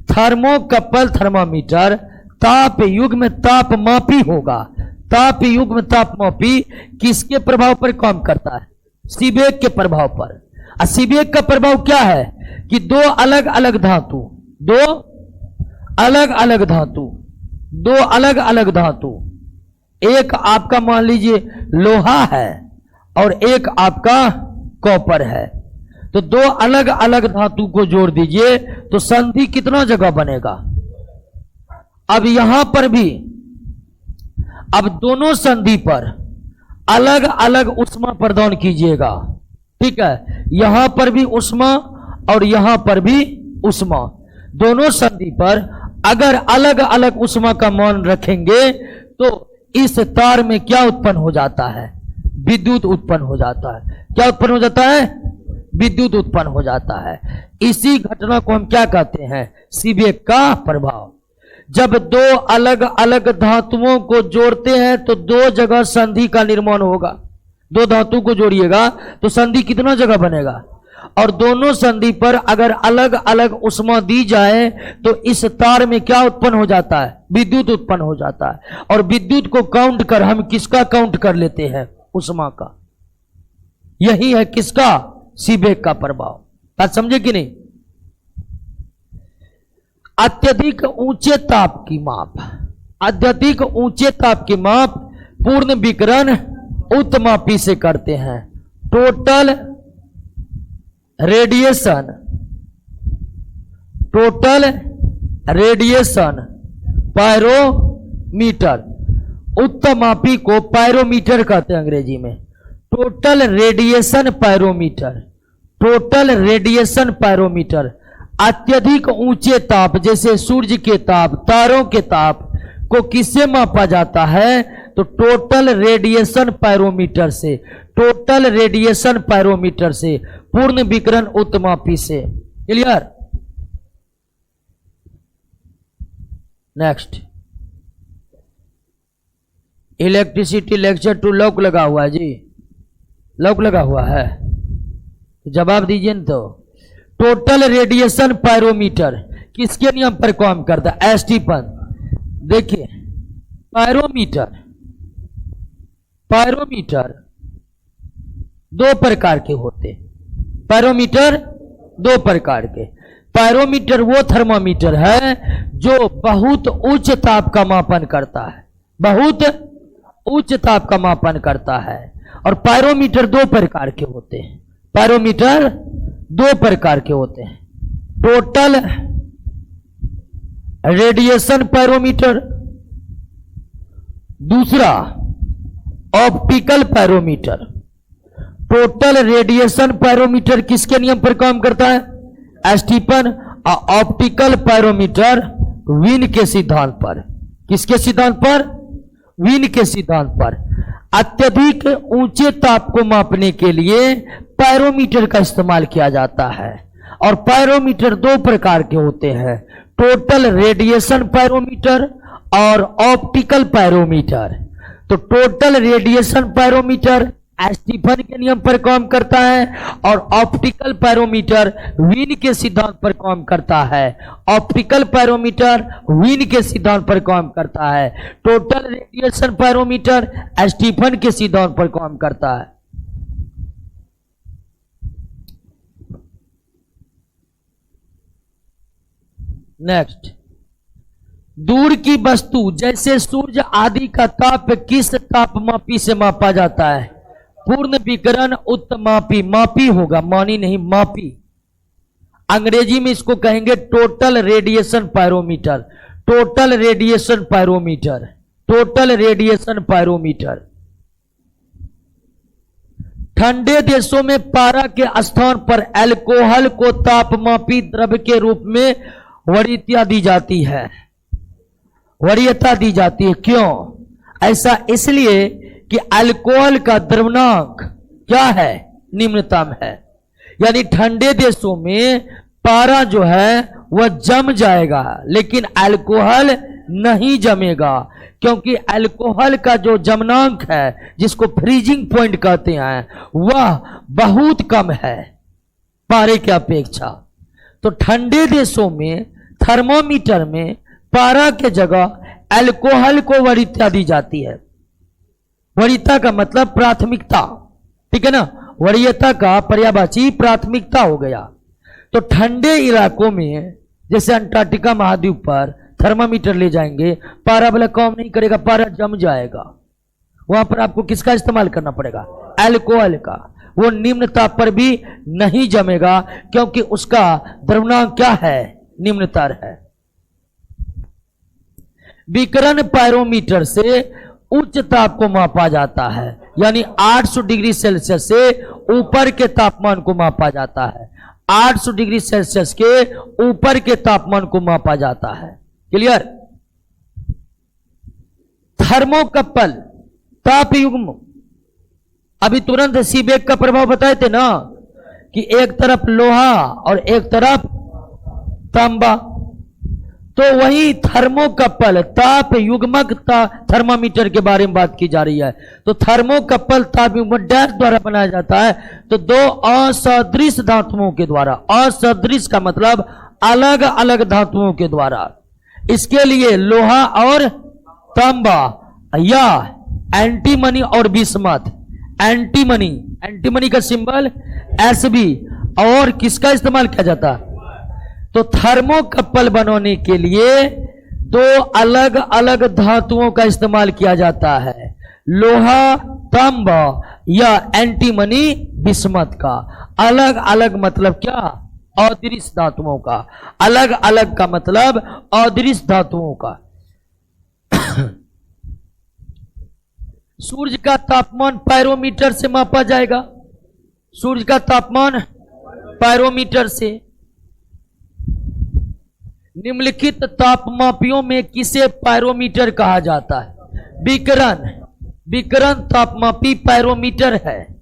थर्मोकपल थर्मामीटर ताप युग्म तापमापी होगा। ताप युग्म तापमापी किसके प्रभाव पर काम करता है? सीबेक के प्रभाव पर। सीबेक का प्रभाव क्या है कि दो अलग अलग धातु, एक आपका मान लीजिए लोहा है और एक आपका कॉपर है, तो दो अलग अलग धातु को जोड़ दीजिए तो संधि कितना जगह बनेगा? अब यहां पर भी अब दोनों संधि पर अलग अलग उष्मा प्रदान कीजिएगा, ठीक है? यहां पर भी उष्मा और यहां पर भी उष्मा, दोनों संधि पर अगर अलग अलग उष्मा का मान रखेंगे तो इस तार में क्या उत्पन्न हो जाता है? विद्युत उत्पन्न हो जाता है। क्या उत्पन्न हो जाता है? विद्युत उत्पन्न हो जाता है। इसी घटना को हम क्या कहते हैं? सीबेक का प्रभाव। जब दो अलग अलग धातुओं को जोड़ते हैं तो दो जगह संधि का निर्माण होगा। दो धातु को जोड़िएगा तो संधि कितना जगह बनेगा? और दोनों संधि पर अगर अलग अलग उष्मा दी जाए तो इस तार में क्या उत्पन्न हो जाता है? विद्युत उत्पन्न हो जाता है। और विद्युत को काउंट कर हम किसका काउंट कर लेते हैं? उष्मा का। यही है किसका? सीबेक का प्रभाव। बात समझे कि नहीं? अत्यधिक ऊंचे ताप की माप, अत्यधिक ऊंचे ताप की माप पूर्ण विकिरण उत्तमापी से करते हैं। टोटल रेडिएशन पायरोमीटर, उत्तमापी को पायरोमीटर कहते हैं अंग्रेजी में। टोटल रेडिएशन पायरोमीटर अत्यधिक ऊंचे ताप जैसे सूर्य के ताप, तारों के ताप को किससे मापा जाता है? तो टोटल रेडिएशन पायरोमीटर से, टोटल रेडिएशन पायरोमीटर से, पूर्ण विकिरण उत्तमापी से। Clear? Next, electricity lecture 2 lock लगा हुआ है जी, लॉक लगा हुआ है, जवाब दीजिए न। तो टोटल रेडिएशन पायरोमीटर किसके नियम पर काम करता है? स्टीफन। देखिए पायरोमीटर दो प्रकार के होते हैं। पायरोमीटर दो प्रकार के। पायरोमीटर वो थर्मामीटर है जो बहुत उच्च ताप का मापन करता है, बहुत उच्च ताप का मापन करता है। और पायरोमीटर दो प्रकार के होते हैं। पायरोमीटर दो प्रकार के होते हैं। टोटल रेडिएशन पायरोमीटर, दूसरा optical pyrometer. Total radiation pyrometer किसके नियम पर काम करता है? स्टीफन। और ऑप्टिकल पायरोमीटर वीन के सिद्धांत पर। किसके सिद्धांत पर? वीन के सिद्धांत पर। अत्यधिक ऊंचे ताप को मापने के लिए पायरोमीटर का इस्तेमाल किया जाता है। और पायरोमीटर दो प्रकार के होते हैं। टोटल रेडिएशन पायरोमीटर और ऑप्टिकल पायरोमीटर। तो टोटल रेडिएशन पायरोमीटर स्टीफन के नियम पर काम करता है और ऑप्टिकल पायरोमीटर वीन के सिद्धांत पर काम करता है। ऑप्टिकल पायरोमीटर वीन के सिद्धांत पर काम करता है। टोटल रेडिएशन पायरोमीटर स्टीफन के सिद्धांत पर काम करता है। नेक्स्ट, दूर की वस्तु जैसे सूर्य आदि का ताप किस तापमापी से मापा जाता है? पूर्ण विकिरण उत्तमापी, मापी होगा, मानी नहीं, मापी। अंग्रेजी में इसको कहेंगे total radiation pyrometer. Total radiation pyrometer, total radiation pyrometer. ठंडे देशों में पारा के स्थान पर अल्कोहल को तापमापी द्रव्य के रूप में वरीयता दी जाती है। वरीयता दी जाती है, क्यों? ऐसा इसलिए कि अल्कोहल का द्रव्यनांक क्या है? निम्नतम है। यानी ठंडे देशों में पारा जो है वह जम जाएगा, लेकिन अल्कोहल नहीं जमेगा, क्योंकि अल्कोहल का जो जमनांक है, जिसको फ्रीजिंग पॉइंट कहते हैं, वह बहुत कम है पारे की अपेक्षा। तो ठंडे देशों में थर्मोमीटर में पारा के जगह अल्कोहल को वरीयता दी जाती है। वरीयता का मतलब प्राथमिकता, ठीक है ना? वरीयता का पर्यायवाची प्राथमिकता हो गया। तो ठंडे इलाकों में जैसे अंटार्कटिका महाद्वीप पर थर्मामीटर ले जाएंगे, पारा वाला काम नहीं करेगा, पारा जम जाएगा। वहां पर आपको किसका इस्तेमाल करना पड़ेगा? अल्कोहल का। वो निम्न ताप पर भी नहीं जमेगा, क्योंकि उसका द्रव्यनांक क्या है? निम्नतर है। विकिरण पायरोमीटर से उच्च ताप को मापा जाता है, यानी 800 डिग्री सेल्सियस से ऊपर के तापमान को मापा जाता है। 800 डिग्री सेल्सियस के ऊपर के तापमान को मापा जाता है। क्लियर? थर्मोकपल ताप युग्म, अभी तुरंत सीबेक का प्रभाव बताए थे ना, कि एक तरफ लोहा और एक तरफ तांबा। तो वही थर्मोकपल ताप युग्मक थर्मामीटर के बारे में बात की जा रही है। तो थर्मोकपल ताप युग्मक डैश द्वारा बनाया जाता है, तो दो असदृश धातुओं के द्वारा। असदृश का मतलब अलग अलग धातुओं के द्वारा। इसके लिए लोहा और तांबा या एंटीमनी और बिस्मथ। एंटीमनी, एंटीमनी का सिंबल Sb, और किसका इस्तेमाल किया जाता है? तो थर्मोकपल बनाने के लिए दो अलग अलग धातुओं का इस्तेमाल किया जाता है, लोहा तांबा या एंटीमनी बिस्मथ का। अलग अलग मतलब क्या? अदृश्य धातुओं का। अलग अलग का मतलब अदृश्य धातुओं का। सूर्य का तापमान पायरोमीटर से मापा जाएगा। सूर्य का तापमान पायरोमीटर से। निम्नलिखित तापमापियों में किसे पायरोमीटर कहा जाता है? विकिरण, विकिरण तापमापी पायरोमीटर है।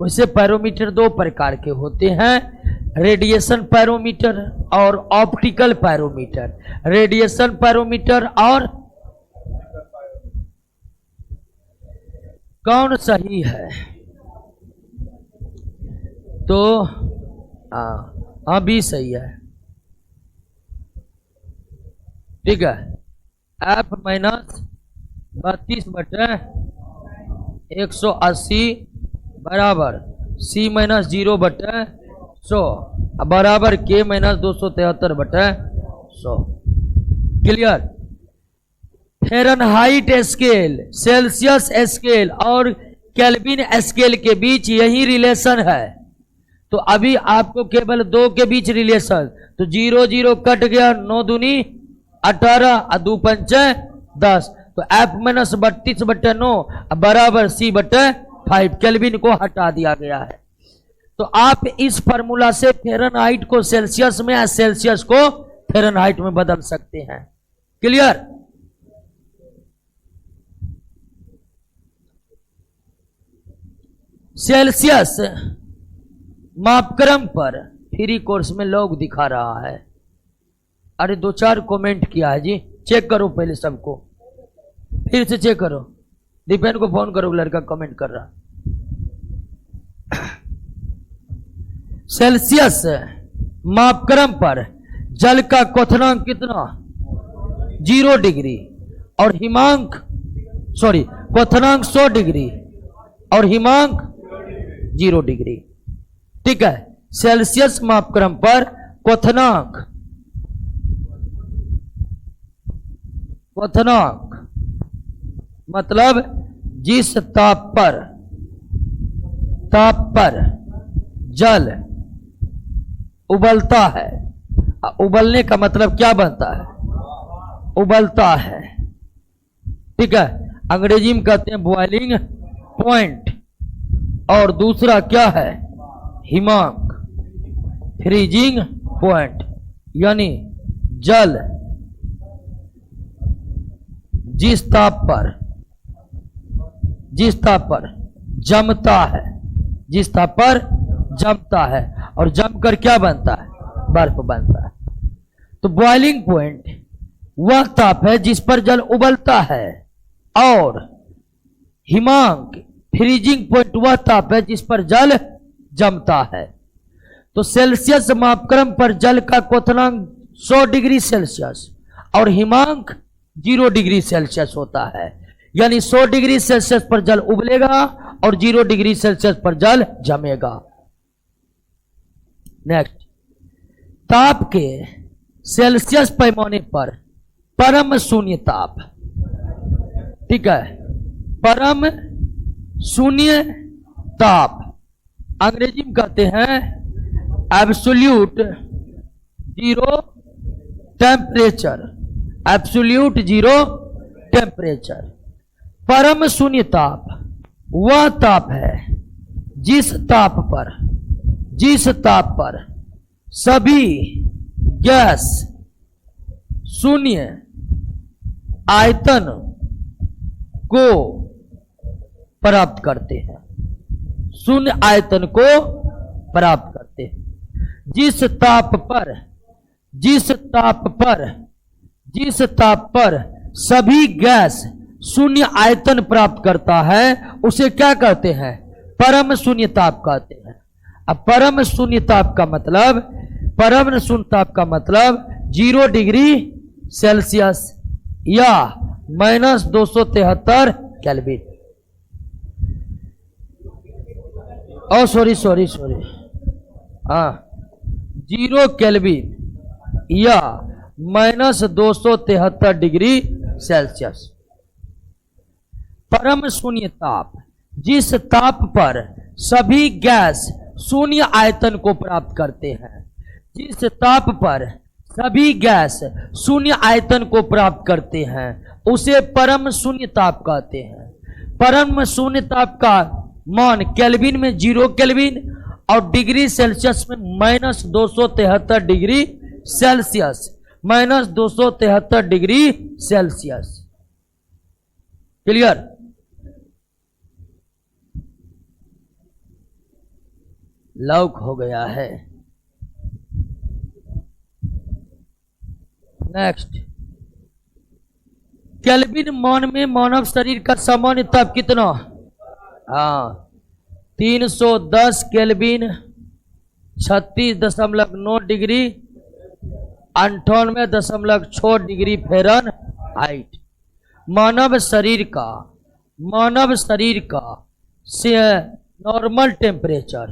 वैसे पायरोमीटर दो प्रकार के होते हैं, रेडिएशन पायरोमीटर और ऑप्टिकल पायरोमीटर। रेडिएशन पायरोमीटर और कौन सही है? तो हाँ भी सही है, ठीक है। F माइनस 32/180 बराबर C माइनस 0/100 बराबर K minus 273/100। Clear? Fahrenheit scale, Celsius scale और केल्विन स्केल के बीच यही रिलेशन है। तो अभी आपको केवल दो के बीच रिलेशन, तो 0 0 कट गया, 9 दूनी 18 और 2 पंचे 10, तो F माइनस 32/9 बराबर C/5। केल्विन को हटा दिया गया है। तो आप इस फॉर्मूला से फ़ारेनहाइट को सेल्सियस में या सेल्सियस को फ़ारेनहाइट में बदल सकते हैं। क्लियर? सेल्सियस मापक्रम पर फ्री कोर्स में लॉग दिखा रहा है। अरे 2-4 कमेंट किया है जी, चेक करो पहले सबको, फिर से चेक करो। दीपेन को फोन करो, लड़का कमेंट कर रहा। सेल्सियस मापक्रम पर जल का क्वथनांक कितना? 0 डिग्री और हिमांक क्वथनांक 100 डिग्री और हिमांक 0 डिग्री। ठीक है, सेल्सियस मापक्रम पर क्वथनांक मतलब जिस ताप पर जल उबलता है, उबलने का मतलब क्या बनता है? उबलता है। ठीक है, अंग्रेजी में कहते हैं बॉइलिंग पॉइंट, और दूसरा क्या है? हिमांक, फ्रीजिंग पॉइंट, यानी जल जिस ताप पर जमता है, जिस ताप पर जमता है, और जमकर क्या बनता है? बर्फ बनता है। तो बॉइलिंग पॉइंट वह ताप है जिस पर जल उबलता है, और हिमांक फ्रीजिंग पॉइंट वह ताप है जिस पर जल जमता है। तो सेल्सियस मापक्रम पर जल का क्वथनांक 100 डिग्री सेल्सियस और हिमांक 0 डिग्री सेल्सियस होता है, यानी 100 डिग्री सेल्सियस पर जल उबलेगा और 0 डिग्री सेल्सियस पर जल जमेगा। नेक्स्ट, ताप के सेल्सियस पैमाने पर परम शून्य ताप, ठीक है, परम शून्य ताप अंग्रेजी में कहते हैं absolute zero temperature, absolute zero temperature. परम शून्य ताप वह ताप है जिस ताप पर सभी गैस शून्य आयतन को प्राप्त करते हैं, शून्य आयतन को प्राप्त करते हैं। जिस ताप पर सभी गैस शून्य आयतन प्राप्त करता है उसे क्या कहते हैं? परम शून्य ताप कहते हैं। अब परम शून्य ताप का मतलब 0 डिग्री सेल्सियस या -273 केल्विन। सॉरी, हाँ, 0 केल्विन या -273 डिग्री सेल्सियस। परम शून्य ताप जिस ताप पर सभी गैस शून्य आयतन को प्राप्त करते हैं, जिस ताप पर सभी गैस शून्य आयतन को प्राप्त करते हैं उसे परम शून्य ताप कहते हैं। परम शून्य ताप का मान केल्विन में 0 केल्विन और डिग्री सेल्सियस में -273 degree Celsius, -273 degree Celsius. Clear? लौक हो गया है। नेक्स्ट, केल्विन मान में मानव शरीर का सामान्य ताप कितना? 310 केल्विन, 36.9 डिग्री, 98.6 डिग्री फ़ारेनहाइट। मानव शरीर का normal temperature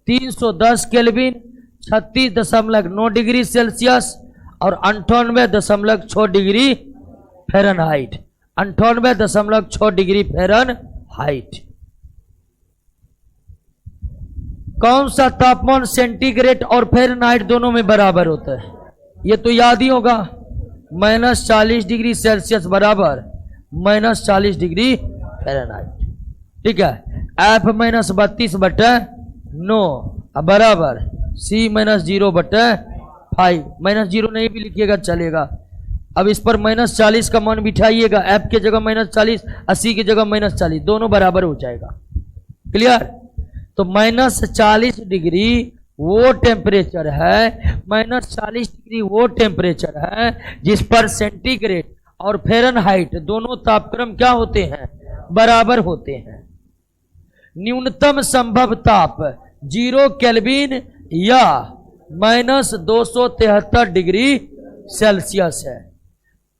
310 kelvin, 36.9 degree Celsius और 98.6 डिग्री फ़ारेनहाइट, 98.6 डिग्री फ़ारेनहाइट। कौन सा तापमान सेंटीग्रेड और फ़ारेनहाइट दोनों में बराबर होता है? ये तो याद ही होगा, -40 डिग्री सेल्सियस बराबर -40 डिग्री फ़ारेनहाइट। ठीक है, F-32/9 बराबर C-0/5, -0 नहीं भी लिखिएगा चलेगा। अब इस पर -40 का मान बिठाइएगा, F के जगह -40 और C की जगह -40, दोनों बराबर हो जाएगा। क्लियर? तो -40 डिग्री वो टेम्परेचर है, -40 डिग्री वो टेम्परेचर है जिस पर सेंटीग्रेड और फ़ारेनहाइट दोनों तापक्रम क्या होते हैं, बराबर होते हैं। न्यूनतम संभव ताप 0 केल्विन या -273 डिग्री सेल्सियस है।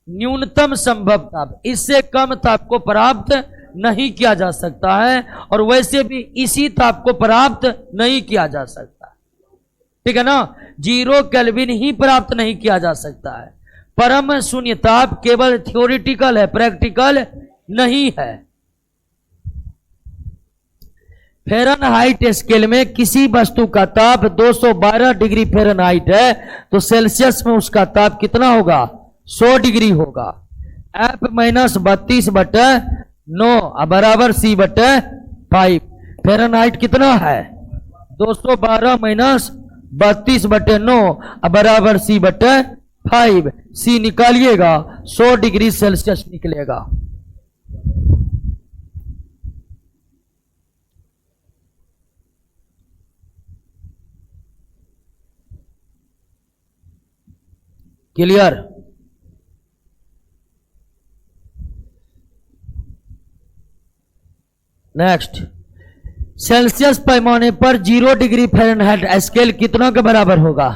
न्यूनतम संभव ताप, इससे कम ताप को प्राप्त नहीं किया जा सकता है और वैसे भी इसी ताप को प्राप्त नहीं किया जा सकता, ठीक है ना। 0 केल्विन ही प्राप्त नहीं किया जा सकता है। परम शून्य ताप केवल थ्योरेटिकल है, प्रैक्टिकल नहीं है। फ़ारेनहाइट स्केल में किसी वस्तु का ताप 212 डिग्री फ़ारेनहाइट है तो सेल्सियस में उसका ताप कितना होगा, 100 डिग्री होगा। F -32/9 बराबर C/5। फ़ारेनहाइट कितना है, 212 -32/9 बराबर C/5। C निकालिएगा 100 डिग्री सेल्सियस निकलेगा। क्लियर। नेक्स्ट, सेल्सियस पैमाने पर 0 डिग्री फ़ारेनहाइट स्केल कितना के बराबर होगा,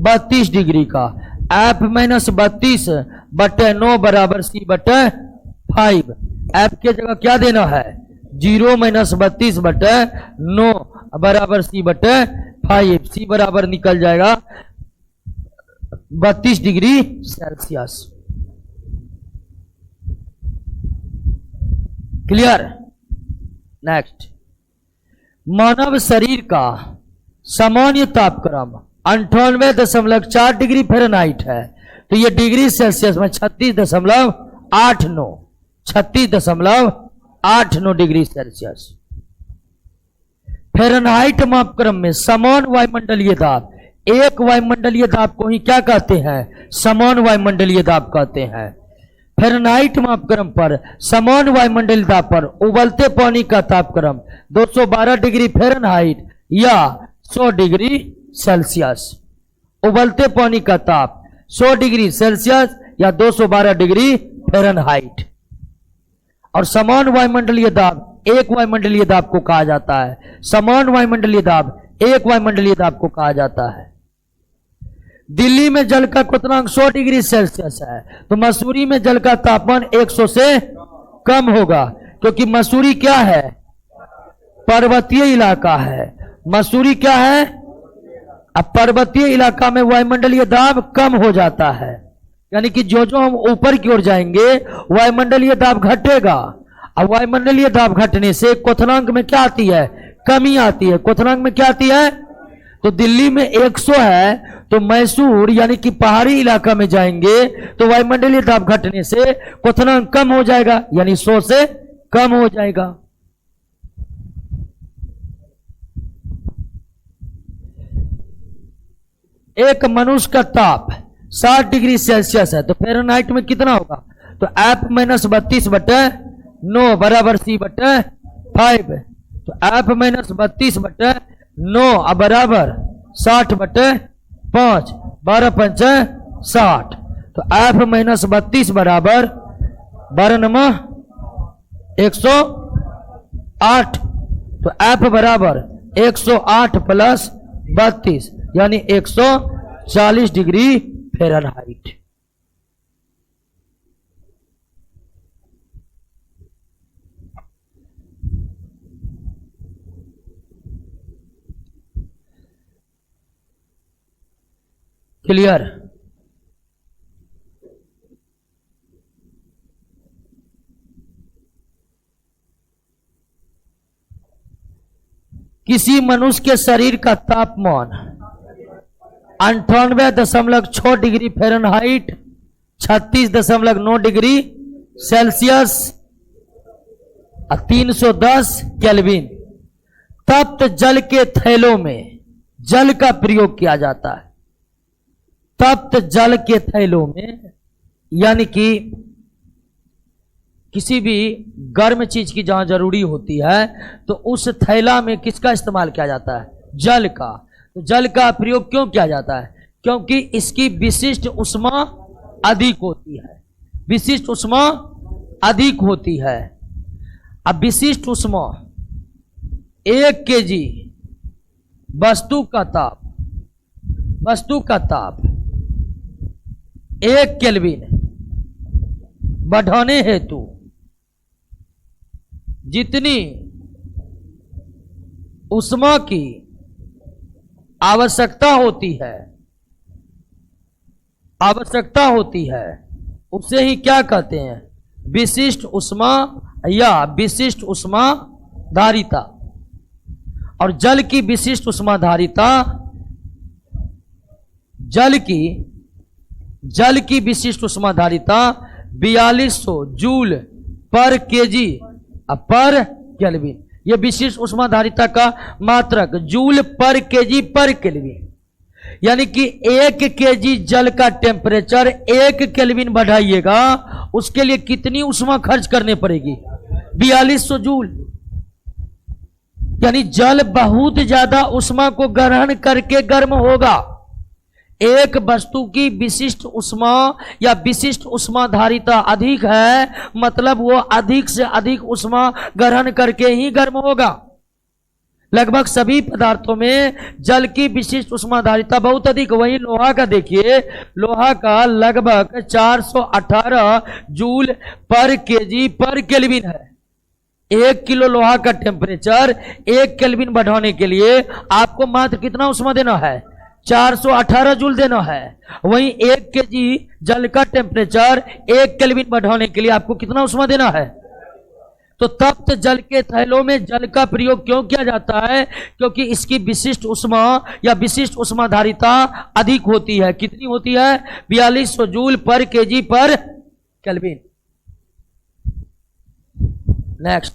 32 डिग्री का। F -32/9 बराबर C/5। F के जगह क्या देना है, 0 -32/9 बराबर C/5। C बराबर निकल जाएगा 32 डिग्री सेल्सियस। क्लियर। नेक्स्ट, मानव शरीर का सामान्य तापक्रम 98.4 डिग्री फ़ारेनहाइट है तो ये डिग्री सेल्सियस में 36.89 डिग्री सेल्सियस। फ़ारेनहाइट मापक्रम में समान वायुमंडलीय दाब, एक वायुमंडलीय दाब को ही क्या कहते हैं, समान वायुमंडलीय दाब कहते हैं। फ़ारेनहाइट मापक्रम पर समान वायुमंडलीय दाब पर उबलते पानी का तापक्रम 212 डिग्री फ़ारेनहाइट या 100 डिग्री सेल्सियस। उबलते पानी का ताप 100 डिग्री सेल्सियस या 212 डिग्री फ़ारेनहाइट। और समान वायुमंडलीय दाब एक वायुमंडलीय दाब को कहा जाता है, समान वायुमंडलीय दाब एक वायुमंडलीय दाब को कहा जाता है। दिल्ली में जल का क्वथनांक 100 डिग्री सेल्सियस है तो मसूरी में जल का तापमान 100 से कम होगा, क्योंकि मसूरी क्या है, पर्वतीय इलाका है। मसूरी क्या है, अब पर्वतीय इलाका में वायुमंडलीय दाब कम हो जाता है, यानी कि जो जो हम ऊपर की ओर जाएंगे वायुमंडलीय दाब घटेगा। अब वायुमंडलीय दाब घटने से क्वथनांक में क्या आती है, कमी आती है। क्वथनांक में क्या आती है, तो दिल्ली में 100 है तो मैसूर यानी कि पहाड़ी इलाका में जाएंगे तो वायुमंडलीय दाब घटने से क्वथनांक कम हो जाएगा, यानी 100 से कम हो जाएगा। एक मनुष्य का ताप 60 डिग्री सेल्सियस है तो फ़ारेनहाइट में कितना होगा, तो F -32/9 बराबर C/5। तो F -32/9 बराबर 60/5, 12 5 60। तो F -32 बराबर 12 108। तो F बराबर 108 + 32 यानी 140 डिग्री फ़ारेनहाइट। क्लियर। किसी मनुष्य के शरीर का तापमान 98.6 degree Fahrenheit 36.9 degree Celsius 310 kelvin. तप्त जल के थैलों में जल का प्रयोग किया जाता है। तप्त जल के थैलों में यानी कि किसी भी गर्म चीज की जहां जरूरी होती है तो उस थैला में किसका इस्तेमाल किया जाता है, जल का। तो जल का प्रयोग क्यों किया जाता है? क्योंकि इसकी विशिष्ट ऊष्मा अधिक होती है, विशिष्ट ऊष्मा अधिक होती है। अब विशिष्ट ऊष्मा 1 kg वस्तु का ताप 1 केल्विन बढ़ाने हेतु जितनी ऊष्मा की आवश्यकता होती है उसे ही क्या कहते हैं? विशिष्ट ऊष्मा या विशिष्ट ऊष्मा धारिता। और जल की विशिष्ट ऊष्मा धारिता, जल की विशिष्ट ऊष्मा धारिता 4200 जूल पर केजी पर केल्विन। यह विशिष्ट ऊष्मा धारिता का मात्रक जूल पर केजी पर केल्विन, यानी कि 1 केजी जल का टेम्परेचर 1 केल्विन बढ़ाइएगा, उसके लिए कितनी ऊष्मा खर्च करनी पड़ेगी? 4200 जूल। यानी जल बहुत ज्यादा ऊष्मा को ग्रहण करके गर्म होगा। एक वस्तु की विशिष्ट ऊष्मा या विशिष्ट ऊष्मा धारिता अधिक है, मतलब वो अधिक से अधिक ऊष्मा ग्रहण करके ही गर्म होगा। लगभग सभी पदार्थों में जल की विशिष्ट ऊष्मा धारिता बहुत अधिक। वहीं लोहा का देखिए, लोहा का लगभग 418 जूल पर केजी पर केल्विन है। 1 किलो लोहा का टेम्परेचर 1 केल्विन बढ़ाने के लिए आपको मात्र कितना ऊष्मा देना है? 418 जूल देना है। वहीं 1 केजी जल का टेम्परेचर 1 केल्विन बढ़ाने के लिए आपको कितना ऊष्मा देना है? तो तप्त जल के तैलों में जल का प्रयोग क्यों किया जाता है? क्योंकि इसकी विशिष्ट ऊष्मा या विशिष्ट ऊष्मा धारिता अधिक होती है। कितनी होती है? 4200 जूल पर केजी पर केल्विन। नेक्स्ट,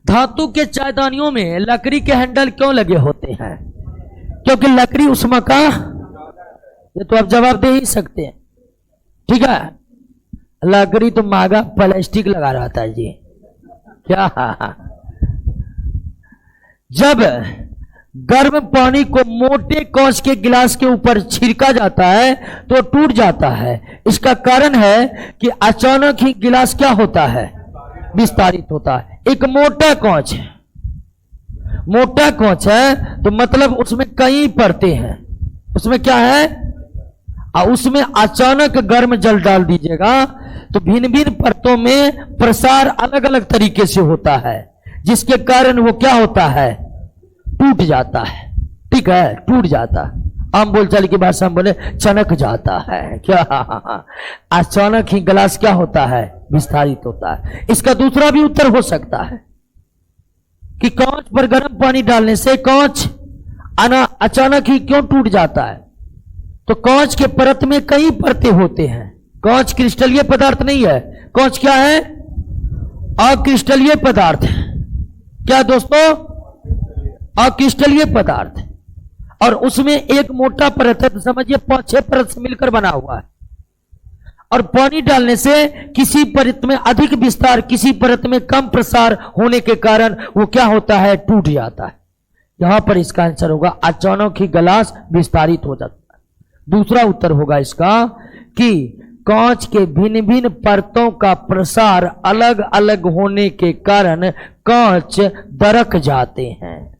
धातु के चायदानियों में लकड़ी के हैंडल क्यों लगे होते हैं? क्योंकि लकड़ी ऊष्मा का, ये तो आप जवाब दे ही सकते हैं, ठीक है। लकड़ी तो महंगा प्लास्टिक लगा रहा था जी, क्या? जब गर्म पानी को मोटे कांच के गिलास के ऊपर छिड़का जाता है तो टूट जाता है। इसका कारण है कि अचानक ही गिलास क्या होता है? विस्तारित होता है। एक मोटा कांच है तो मतलब उसमें कई परतें हैं। उसमें क्या है? उसमें अचानक गर्म जल डाल दीजिएगा तो भिन्न भिन्न परतों में प्रसार अलग अलग तरीके से होता है, जिसके कारण वो क्या होता है? टूट जाता है। ठीक है, टूट जाता है। आम बोलचाल की भाषा में बोले चनक जाता है, क्या? अचानक ही गिलास क्या होता है? विस्तारित होता है। इसका दूसरा भी उत्तर हो सकता है कि कांच पर गर्म पानी डालने से कांच अचानक ही क्यों टूट जाता है? तो कांच के परत में कई परतें होते हैं। कांच क्रिस्टलीय पदार्थ नहीं है। कांच क्या है? अक्रिस्टलीय पदार्थ। क्या दोस्तों? अक्रिस्टलीय पदार्थ। और उसमें एक मोटा परत है, तो समझिए 5-6 परत से मिलकर बना हुआ है। और पानी डालने से किसी परत में अधिक विस्तार, किसी परत में कम प्रसार होने के कारण वो क्या होता है? टूट जाता है। यहां पर इसका आंसर होगा अचानक ही गिलास विस्तारित हो जाता है। दूसरा उत्तर होगा इसका कि कांच के भिन्न भिन्न परतों का प्रसार अलग अलग होने के कारण कांच दरक जाते हैं।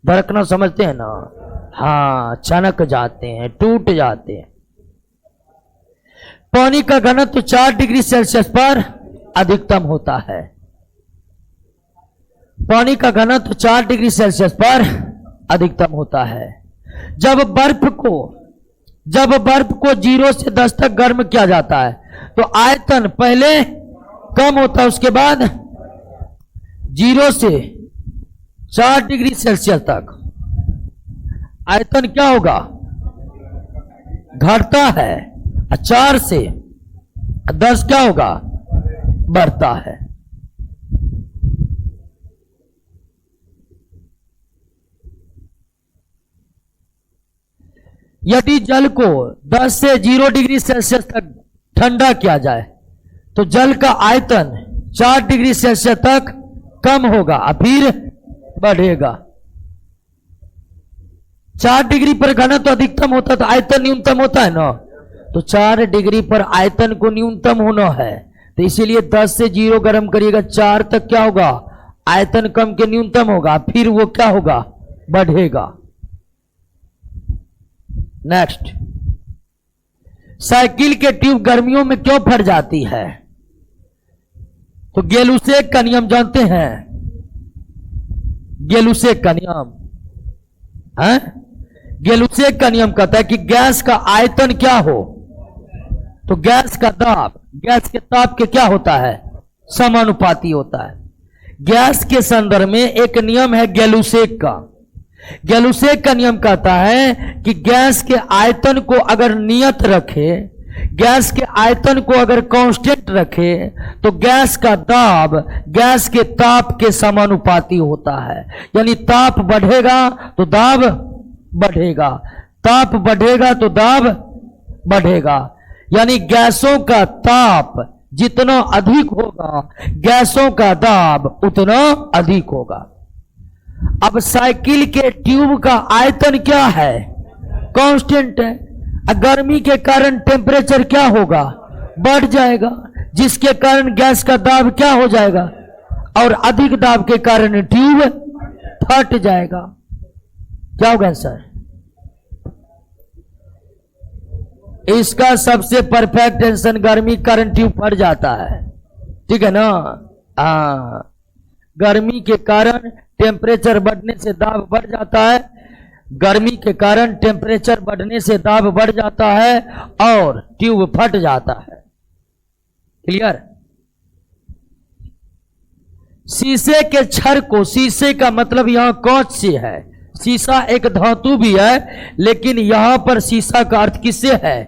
दरकना समझते हैं ना? हाँ, चनक जाते हैं, टूट जाते हैं। पानी का घनत्व 4 डिग्री सेल्सियस पर अधिकतम होता है। पानी का घनत्व 4 डिग्री सेल्सियस पर अधिकतम होता है। जब बर्फ को 0 से 10 तक गर्म किया जाता है तो आयतन पहले कम होता है, उसके बाद 0 से 4 डिग्री सेल्सियस तक आयतन क्या होगा? घटता है। 4 से 10 क्या होगा? बढ़ता है। यदि जल को 10 से 0 डिग्री सेल्सियस तक ठंडा किया जाए तो जल का आयतन 4 डिग्री सेल्सियस तक कम होगा और फिर बढ़ेगा। 4 डिग्री पर घनत्व अधिकतम होता है तो आयतन न्यूनतम होता है ना। तो 4 डिग्री पर आयतन को न्यूनतम होना है, तो इसीलिए 10 से 0 गर्म करिएगा, 4 तक क्या होगा, आयतन कम के न्यूनतम होगा, फिर वो क्या होगा, बढ़ेगा। नेक्स्ट, साइकिल के ट्यूब गर्मियों में क्यों फट जाती है? तो गेलुसेक का नियम जानते हैं? गेलुसेक का नियम है, गेलुसेक का नियम कहता है कि गैस का आयतन क्या हो तो गैस का दाब गैस के ताप के क्या होता है, समानुपाती होता है। गैस के संदर्भ में एक नियम है गेलुसेक का। गेलुसेक का नियम कहता है कि गैस के आयतन को अगर नियत रखे, गैस के आयतन को अगर कांस्टेंट रखे तो गैस का दाब गैस के ताप के समानुपाती होता है। यानी ताप बढ़ेगा तो दाब बढ़ेगा, ताप बढ़ेगा तो दाब बढ़ेगा। यानी गैसों का ताप जितना अधिक होगा गैसों का दाब उतना अधिक होगा। अब साइकिल के ट्यूब का आयतन क्या है, कांस्टेंट है। गर्मी के कारण टेम्परेचर क्या होगा, बढ़ जाएगा, जिसके कारण गैस का दाब क्या हो जाएगा, और अधिक दाब के कारण ट्यूब फट जाएगा। क्या होगा सर? इसका सबसे परफेक्ट आंसर गर्मी के कारण ट्यूब फट जाता है, ठीक है ना। गर्मी के कारण टेम्परेचर बढ़ने से दाब बढ़ जाता है, गर्मी के कारण टेम्परेचर बढ़ने से दाब बढ़ जाता है और ट्यूब फट जाता है। क्लियर? शीशे के छड़ को, शीशे का मतलब यहां कांच से है, शीशा एक धातु भी है, लेकिन यहां पर शीशा का अर्थ किससे है,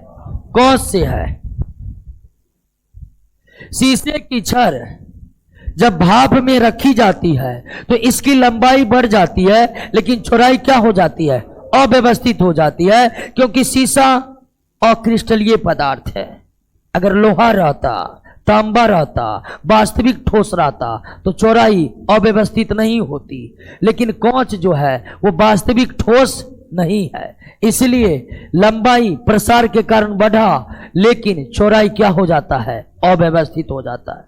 कांच से है। शीशे की छड़ जब भाप में रखी जाती है तो इसकी लंबाई बढ़ जाती है, लेकिन चौड़ाई क्या हो जाती है, अव्यवस्थित हो जाती है, क्योंकि शीशा अक्रिस्टलीय पदार्थ है। अगर लोहा रहता, तांबा रहता, वास्तविक ठोस रहता तो चौड़ाई अव्यवस्थित नहीं होती, लेकिन कांच जो है वो वास्तविक ठोस नहीं है, इसलिए लंबाई प्रसार के कारण बढ़ा, लेकिन चौड़ाई क्या हो जाता है, अव्यवस्थित हो जाता है।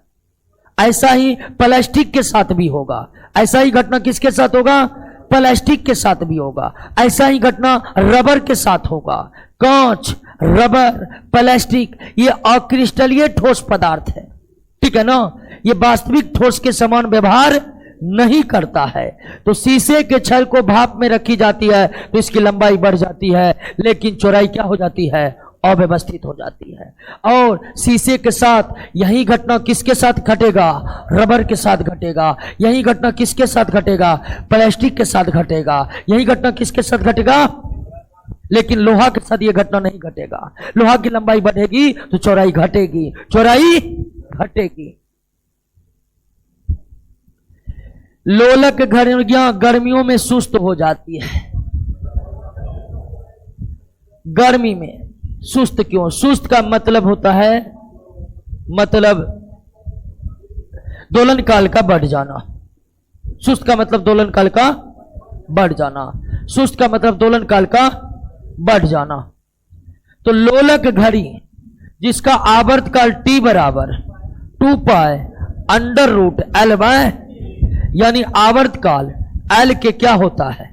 ऐसा ही प्लास्टिक के साथ भी होगा। ऐसा ही घटना किसके साथ होगा, प्लास्टिक के साथ भी होगा। ऐसा ही घटना रबर के साथ होगा। कांच, रबर, प्लास्टिक ये अक्रिस्टलीय ठोस पदार्थ है, ठीक है ना, ये वास्तविक ठोस के समान व्यवहार नहीं करता है। तो शीशे के छड़ को भाप में रखी जाती है तो इसकी लंबाई बढ़ जाती है, लेकिन चौड़ाई क्या हो जाती है, अव्यवस्थित हो जाती है। और शीशे के साथ यही घटना किसके साथ घटेगा, रबर के साथ घटेगा। यही घटना किसके साथ घटेगा, प्लास्टिक के साथ घटेगा। यही घटना किसके साथ घटेगा, लेकिन लोहा के साथ यह घटना नहीं घटेगा। लोहा की लंबाई बढ़ेगी तो चौड़ाई घटेगी, चौड़ाई घटेगी। लोलक घड़ियां गर्मियों में सुस्त हो जाती है। गर्मी में सुस्त क्यों? सुस्त का मतलब होता है, मतलब दोलन काल का बढ़ जाना। सुस्त का मतलब दोलन काल का बढ़ जाना। सुस्त का मतलब दोलन काल का बढ़ जाना। तो लोलक घड़ी जिसका आवर्त काल T बराबर 2 pi under root L by, यानी आवर्त काल L के क्या होता है,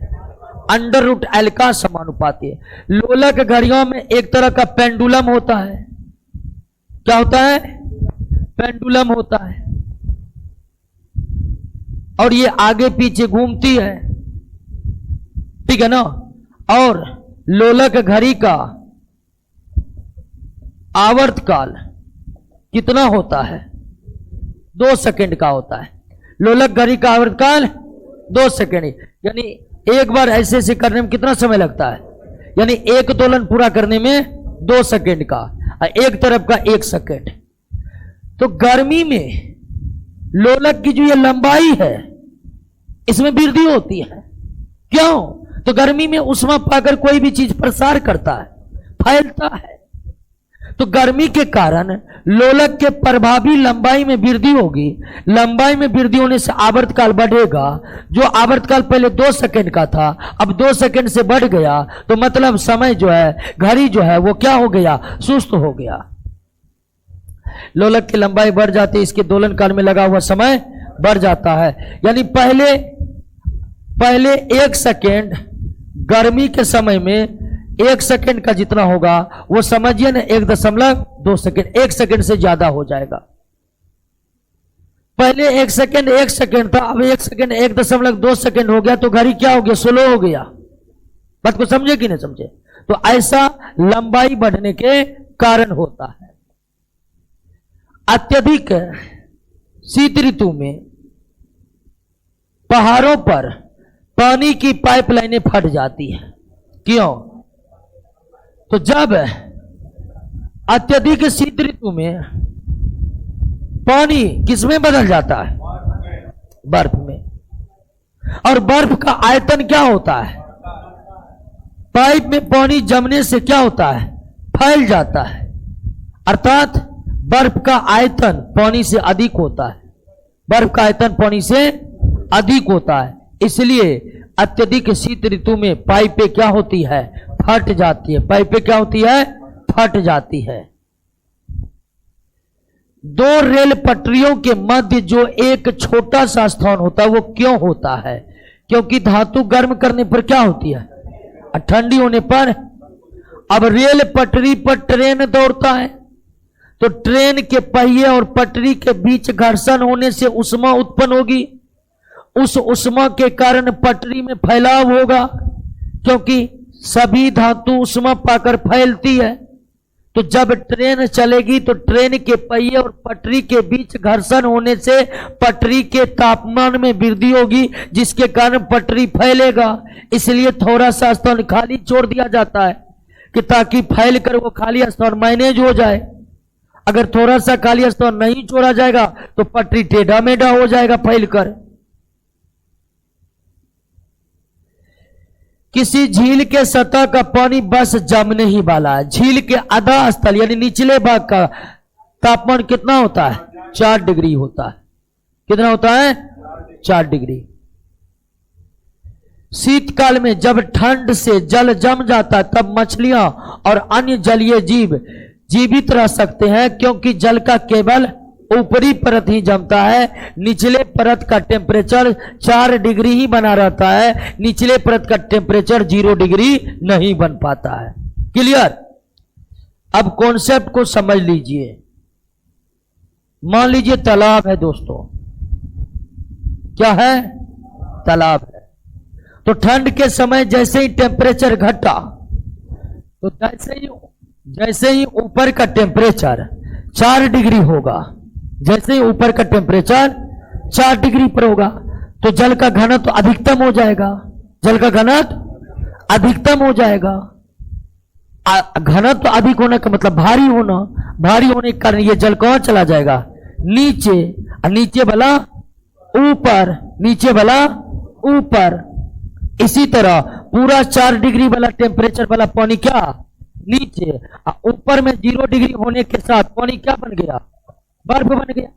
अंडर रूट L का समानुपाती है। लोलक घड़ियों में एक तरह का पेंडुलम होता है। क्या होता है, पेंडुलम होता है, और ये आगे पीछे घूमती है, ठीक है ना। और लोलक घड़ी का आवर्त काल कितना होता है, 2 सेकंड का होता है। लोलक घड़ी का आवर्त काल 2 सेकंड, यानी एक बार ऐसे ऐसे करने में कितना समय लगता है, यानी एक दोलन पूरा करने में 2 सेकंड का, एक तरफ का 1 सेकंड। तो गर्मी में लोलक की जो ये लंबाई है इसमें वृद्धि होती है। क्यों? तो गर्मी में उष्मा पाकर कोई भी चीज प्रसार करता है, फैलता है। तो गर्मी के कारण लोलक के प्रभावी लंबाई में वृद्धि होगी। लंबाई में वृद्धि होने से आवर्तकाल बढ़ेगा। जो आवर्तकाल पहले 2 सेकंड का था अब 2 सेकंड से बढ़ गया, तो मतलब समय जो है, घड़ी जो है वो क्या हो गया, सुस्त हो गया। लोलक की लंबाई बढ़ जाती है, इसके दोलन काल में लगा हुआ समय बढ़ जाता है। यानी पहले 1 सेकेंड गर्मी के समय में 1 सेकेंड का जितना होगा वो समझिए ना 1.2 सेकेंड, 1 सेकेंड से ज्यादा हो जाएगा। पहले 1 सेकेंड 1 सेकेंड था, अब 1 सेकेंड 1.2 सेकेंड हो गया, तो घड़ी क्या हो गया, स्लो हो गया। बात को समझे कि नहीं समझे? तो ऐसा लंबाई बढ़ने के कारण होता है। अत्यधिक शीत ऋतु में पहाड़ों पर पानी की पाइपलाइनें फट जाती हैं। क्यों? तो जब अत्यधिक शीत ऋतु में पानी किसमें बदल जाता है, बर्फ में, और बर्फ का आयतन क्या होता है, पाइप में पानी जमने से क्या होता है, फैल जाता है। अर्थात बर्फ का आयतन पानी से अधिक होता है, बर्फ का आयतन पानी से अधिक होता है। इसलिए अत्यधिक शीत ऋतु में पाइपें क्या होती है, फट जाती है। पाइपें क्या होती है, फट जाती है। 2 रेल पटरियों के मध्य जो एक छोटा सा स्थान होता है वो क्यों होता है? क्योंकि धातु गर्म करने पर क्या होती है, ठंडी होने पर। अब रेल पटरी पर ट्रेन दौड़ता है, तो ट्रेन के पहिए और पटरी के बीच घर्षण होने से उष्मा उत्पन्न होगी। उस उष्मा के कारण पटरी में फैलाव होगा, क्योंकि सभी धातु उष्मा पाकर फैलती है। तो जब ट्रेन चलेगी तो ट्रेन के पहिए और पटरी के बीच घर्षण होने से पटरी के तापमान में वृद्धि होगी, जिसके कारण पटरी फैलेगा। इसलिए थोड़ा सा स्थान खाली छोड़ दिया जाता है कि ताकि फैल कर वो खाली स्थान मैनेज हो जाए। अगर थोड़ा सा खाली स्थान नहीं छोड़ा जाएगा तो पटरी टेढ़ा मेढ़ा हो जाएगा फैलकर। किसी झील के सतह का पानी बस जमने ही वाला है। झील के आधा स्थल यानी निचले भाग का तापमान कितना होता है, 4 डिग्री होता है। कितना होता है, 4 डिग्री। शीतकाल में जब ठंड से जल जम जाता है तब मछलियां और अन्य जलीय जीव जीवित रह सकते हैं, क्योंकि जल का केवल ऊपरी परत ही जमता है। निचले परत का टेम्परेचर 4 डिग्री ही बना रहता है, निचले परत का टेम्परेचर 0 डिग्री नहीं बन पाता है। क्लियर? अब कॉन्सेप्ट को समझ लीजिए। मान लीजिए तालाब है दोस्तों, क्या है, तालाब है। तो ठंड के समय जैसे ही टेम्परेचर घटा, तो जैसे ही ऊपर का टेम्परेचर 4 डिग्री होगा, जैसे ही ऊपर का टेम्परेचर 4 डिग्री पर होगा तो जल का घनत्व अधिकतम हो जाएगा। जल का घनत्व अधिकतम हो जाएगा। घनत्व अधिक होने का मतलब भारी होना। भारी होने के कारण ये जल कहां चला जाएगा, नीचे, और नीचे वाला ऊपर, नीचे वाला ऊपर। इसी तरह पूरा 4 डिग्री वाला टेम्परेचर वाला पानी क्या, नीचे। ऊपर में 0 डिग्री होने के साथ पानी क्या बन गया, बर्फ बन गया।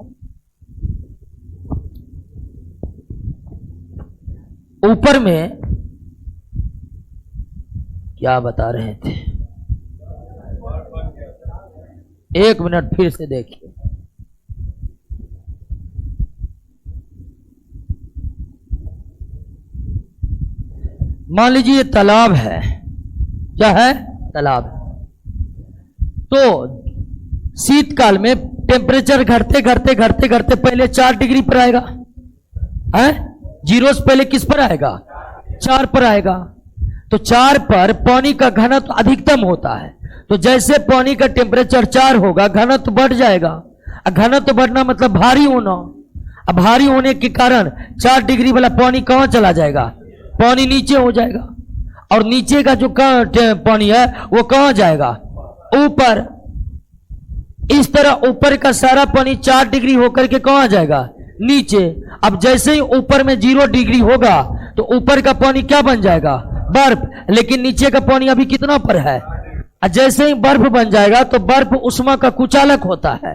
ऊपर में क्या बता रहे थे, 1 मिनट फिर से देखिए। मान लीजिए ये तालाब है, क्या है, तालाब। तो शीतकाल में टेम्परेचर घटते घटते घटते घटते पहले 4 डिग्री पर आएगा, है? 0 से पहले किस पर आएगा, 4 पर आएगा। तो 4 पर पानी का घनत्व अधिकतम होता है। तो जैसे पानी का टेम्परेचर 4 होगा, घनत्व बढ़ जाएगा। घनत्व बढ़ना मतलब भारी होना। अब भारी होने के कारण 4 डिग्री वाला पानी कहां चला जाएगा, पानी नीचे हो जाएगा। और नीचे का जो पानी है वो कहां जाएगा, ऊपर। इस तरह ऊपर का सारा पानी 4 डिग्री होकर के कहां जाएगा, नीचे। अब जैसे ही ऊपर में 0 डिग्री होगा तो ऊपर का पानी क्या बन जाएगा, बर्फ। लेकिन नीचे का पानी अभी कितना पर है, और जैसे ही बर्फ बन जाएगा तो बर्फ उष्मा का कुचालक होता है।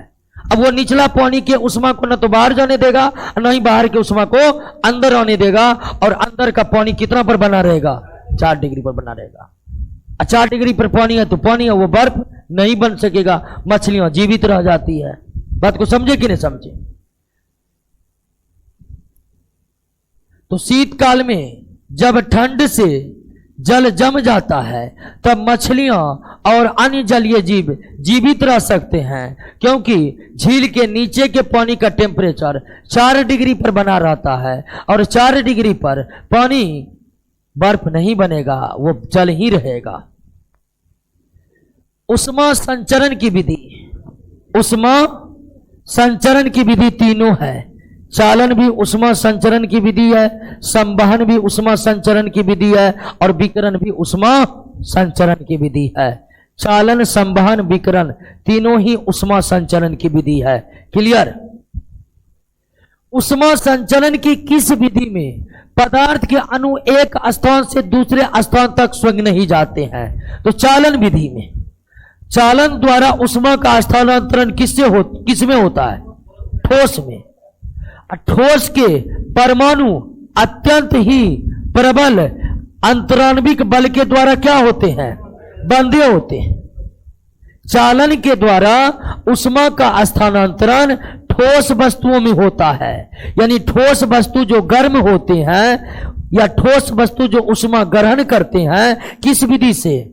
अब वो निचला पानी के उष्मा को न तो बाहर जाने देगा न ही बाहर के उष्मा को अंदर आने देगा, और अंदर का पानी कितना पर बना रहेगा? 4 डिग्री पर बना रहेगा। 4 डिग्री पर पानी है तो पानी है, वो बर्फ नहीं बन सकेगा, मछलियां जीवित रह जाती है। बात को समझे कि नहीं समझे? तो शीतकाल में जब ठंड से जल जम जाता है तब मछलियां और अन्य जलीय जीव जीवित रह सकते हैं, क्योंकि झील के नीचे के पानी का टेम्परेचर 4 डिग्री पर बना रहता है, और 4 डिग्री पर पानी बर्फ नहीं बनेगा, वो जल ही रहेगा। उष्मा संचरण की विधि, उष्मा संचरण की विधि तीनों है। चालन भी उष्मा संचरण की विधि है, संवहन भी उष्मा संचरण की विधि है, और विकिरण भी उष्मा संचरण की विधि है। चालन, संवहन, विकिरण तीनों ही उष्मा संचरण की विधि है। क्लियर? उष्मा संचरण की किस विधि में पदार्थ के अणु एक स्थान से दूसरे स्थान तक स्वयं नहीं जाते हैं? तो चालन विधि में। चालन द्वारा उष्मा का स्थानांतरण किसमें होता है? ठोस में। ठोस के परमाणु अत्यंत ही प्रबल अंतराण्विक बल के द्वारा क्या होते हैं? बंधे होते हैं। चालन के द्वारा उष्मा का स्थानांतरण ठोस वस्तुओं में होता है, यानी ठोस वस्तु जो गर्म होते हैं या ठोस वस्तु जो उष्मा ग्रहण करते हैं, किस विधि से?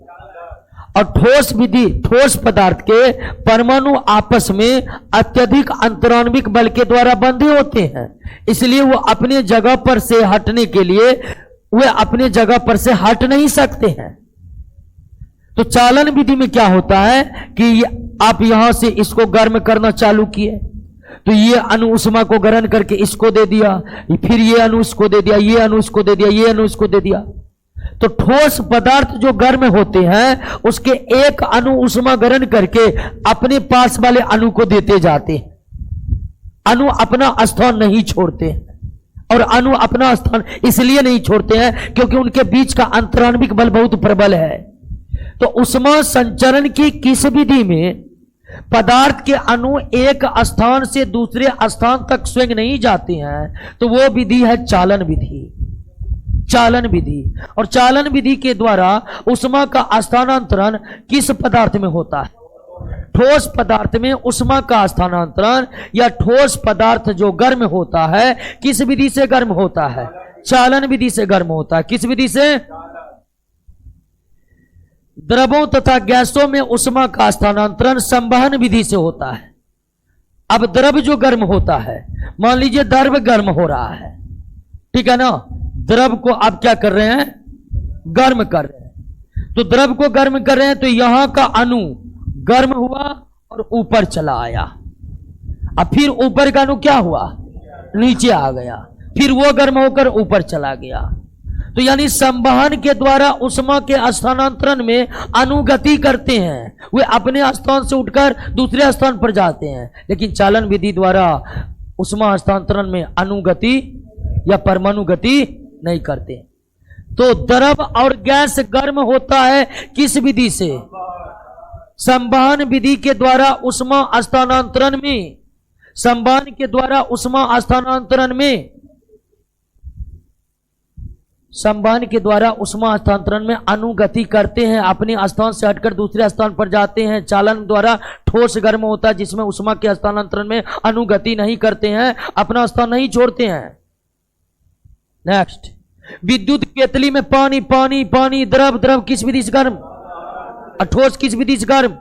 और ठोस विधि, ठोस पदार्थ के परमाणु आपस में अत्यधिक अंतराण्विक बल के द्वारा बंधे होते हैं, इसलिए वो अपने जगह पर से हटने के लिए वे अपने जगह पर से हट नहीं सकते हैं। तो चालन विधि में क्या होता है कि आप यहां से इसको गर्म करना चालू किए तो ये अणु उष्मा को ग्रहण करके इसको दे दिया, फिर ये अणु इसको दे दिया, ये अणु इसको दे दिया, ये अणु इसको दे दिया। तो ठोस पदार्थ जो गर्म होते हैं उसके एक अणु उष्मा ग्रहण करके अपने पास वाले अणु को देते जाते हैं। अणु अपना स्थान नहीं छोड़ते हैं, और अणु अपना स्थान इसलिए नहीं छोड़ते हैं क्योंकि उनके बीच का अंतराण्विक बल बहुत प्रबल है। तो उष्मा संचरण की किस विधि में पदार्थ के अणु एक स्थान से दूसरे स्थान तक स्वयं नहीं जाते हैं, तो वो विधि है चालन विधि। चालन विधि, और चालन विधि के द्वारा उष्मा का स्थानांतरण किस पदार्थ में होता है? ठोस पदार्थ में उष्मा का स्थानांतरण या ठोस पदार्थ जो गर्म होता है, किस विधि से गर्म होता है? चालन विधि से गर्म होता है। किस विधि से? द्रवों तथा गैसों में उष्मा का स्थानांतरण संवहन विधि से होता है। अब द्रव जो गर्म होता है, मान लीजिए द्रव गर्म हो रहा है, ठीक है ना, द्रव को आप क्या कर रहे हैं? गर्म कर रहे हैं। तो द्रव को गर्म कर रहे हैं तो यहां का अणु गर्म हुआ और ऊपर चला आया, अब फिर ऊपर का अणु क्या हुआ? नीचे आ गया, फिर वो गर्म होकर ऊपर चला गया। तो यानी संवहन के द्वारा उष्मा के स्थानांतरण में अनुगति करते हैं, वे अपने स्थान से उठकर दूसरे स्थान पर जाते हैं। लेकिन चालन विधि द्वारा उष्मा हस्तांतरण में अनुगति या परमाणु गति नहीं करते। तो द्रव और गैस गर्म होता है किस विधि से? संवहन विधि के द्वारा उष्मा हस्तांतरण में, संवहन के द्वारा उष्मा हस्तांतरण में, संवहन के द्वारा उष्मा हस्तांतरण में अनुगति करते हैं, अपने स्थान से हटकर दूसरे स्थान पर जाते हैं। चालन द्वारा ठोस गर्म होता है जिसमें उष्मा के हस्तांतरण में अनुगति नहीं करते हैं, अपना स्थान नहीं छोड़ते हैं। नेक्स्ट, विद्युत केतली में पानी पानी पानी, द्रव द्रव किस विधि से गर्म? ठोस किस विधि से गर्म?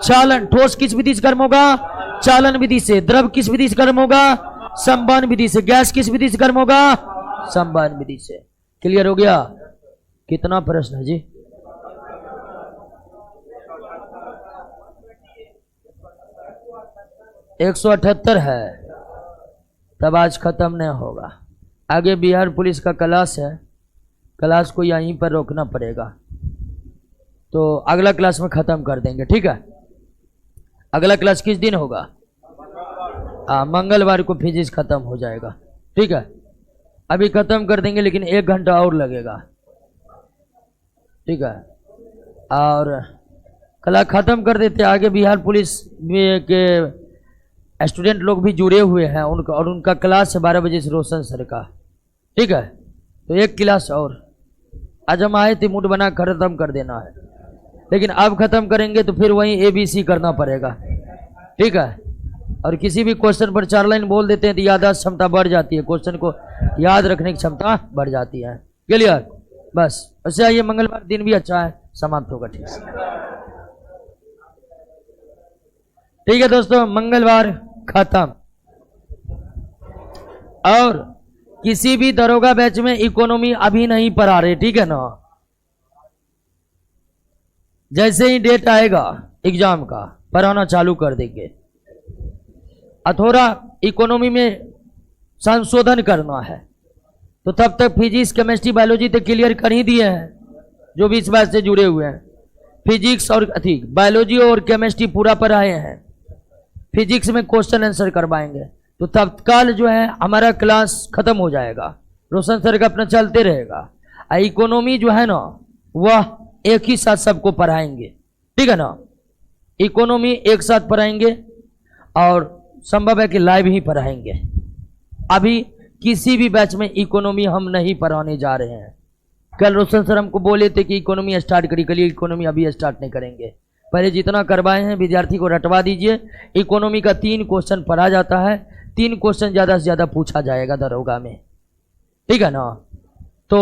चालन। ठोस किस विधि से गर्म होगा? चालन विधि से। द्रव किस विधि से गर्म होगा? संवहन विधि से। गैस किस विधि से गर्म होगा? संवहन विधि से। क्लियर हो गया? कितना प्रश्न है जी? एक 178 है, तब आज खत्म नहीं होगा। आगे बिहार पुलिस का क्लास है, क्लास को यहीं पर रोकना पड़ेगा, तो अगला क्लास में खत्म कर देंगे, ठीक है? अगला क्लास किस दिन होगा? मंगलवार को फिजिक्स खत्म हो जाएगा, ठीक है? अभी खत्म कर देंगे लेकिन 1 घंटा और लगेगा, ठीक है? और क्लास ख़त्म कर देते। आगे बिहार पुलिस के स्टूडेंट लोग भी जुड़े हुए हैं उनका, और उनका क्लास है 12 बजे से रोशन सर का। ठीक है, तो एक क्लास और आज हम आए थे मूड बना खत्म कर देना है, लेकिन अब ख़त्म करेंगे तो फिर वहीं ABC करना पड़ेगा। ठीक है, और किसी भी क्वेश्चन पर 4 लाइन बोल देते हैं तो याददाश्त क्षमता बढ़ जाती है, क्वेश्चन को याद रखने की क्षमता बढ़ जाती है। क्लियर? बस अच्छा, ये मंगलवार दिन भी अच्छा है, समाप्त होगा। ठीक से, ठीक है दोस्तों, मंगलवार खत्म। और किसी भी दरोगा बैच में इकोनॉमी अभी नहीं पढ़ा रहे, ठीक है ना। जैसे ही डेट आएगा एग्जाम का पढ़ाना चालू कर देंगे। थोड़ा इकोनॉमी में संशोधन करना है, तो तब तक फिजिक्स केमिस्ट्री बायोलॉजी तो क्लियर कर ही दिए हैं जो भी इस बात से जुड़े हुए हैं। फिजिक्स और बायोलॉजी और केमिस्ट्री पूरा पढ़ाए हैं। फिजिक्स में क्वेश्चन आंसर करवाएंगे, तो तत्काल जो है हमारा क्लास खत्म हो जाएगा, रोशन सर का अपना चलते रहेगा। इकोनॉमी जो है ना वह एक ही साथ सबको पढ़ाएंगे, ठीक है ना। इकोनॉमी एक साथ पढ़ाएंगे और संभव है कि लाइव ही पढ़ाएंगे। अभी किसी भी बैच में इकोनॉमी हम नहीं पढ़ाने जा रहे हैं। कल रोशन सर हमको बोले थे कि इकोनॉमी स्टार्ट करिए, कल इकोनॉमी अभी स्टार्ट नहीं करेंगे। पहले जितना करवाए हैं विद्यार्थी को रटवा दीजिए। इकोनॉमी का 3 क्वेश्चन पढ़ा जाता है, 3 क्वेश्चन ज़्यादा से ज़्यादा पूछा जाएगा दरोगा में, ठीक है ना। तो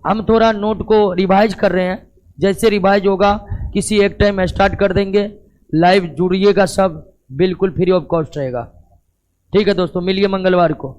हम थोड़ा नोट को रिवाइज कर रहे हैं, जैसे रिवाइज होगा किसी एक टाइम स्टार्ट कर देंगे। लाइव जुड़िएगा, सब बिल्कुल फ्री ऑफ कॉस्ट रहेगा। ठीक है दोस्तों, मिलिए मंगलवार को।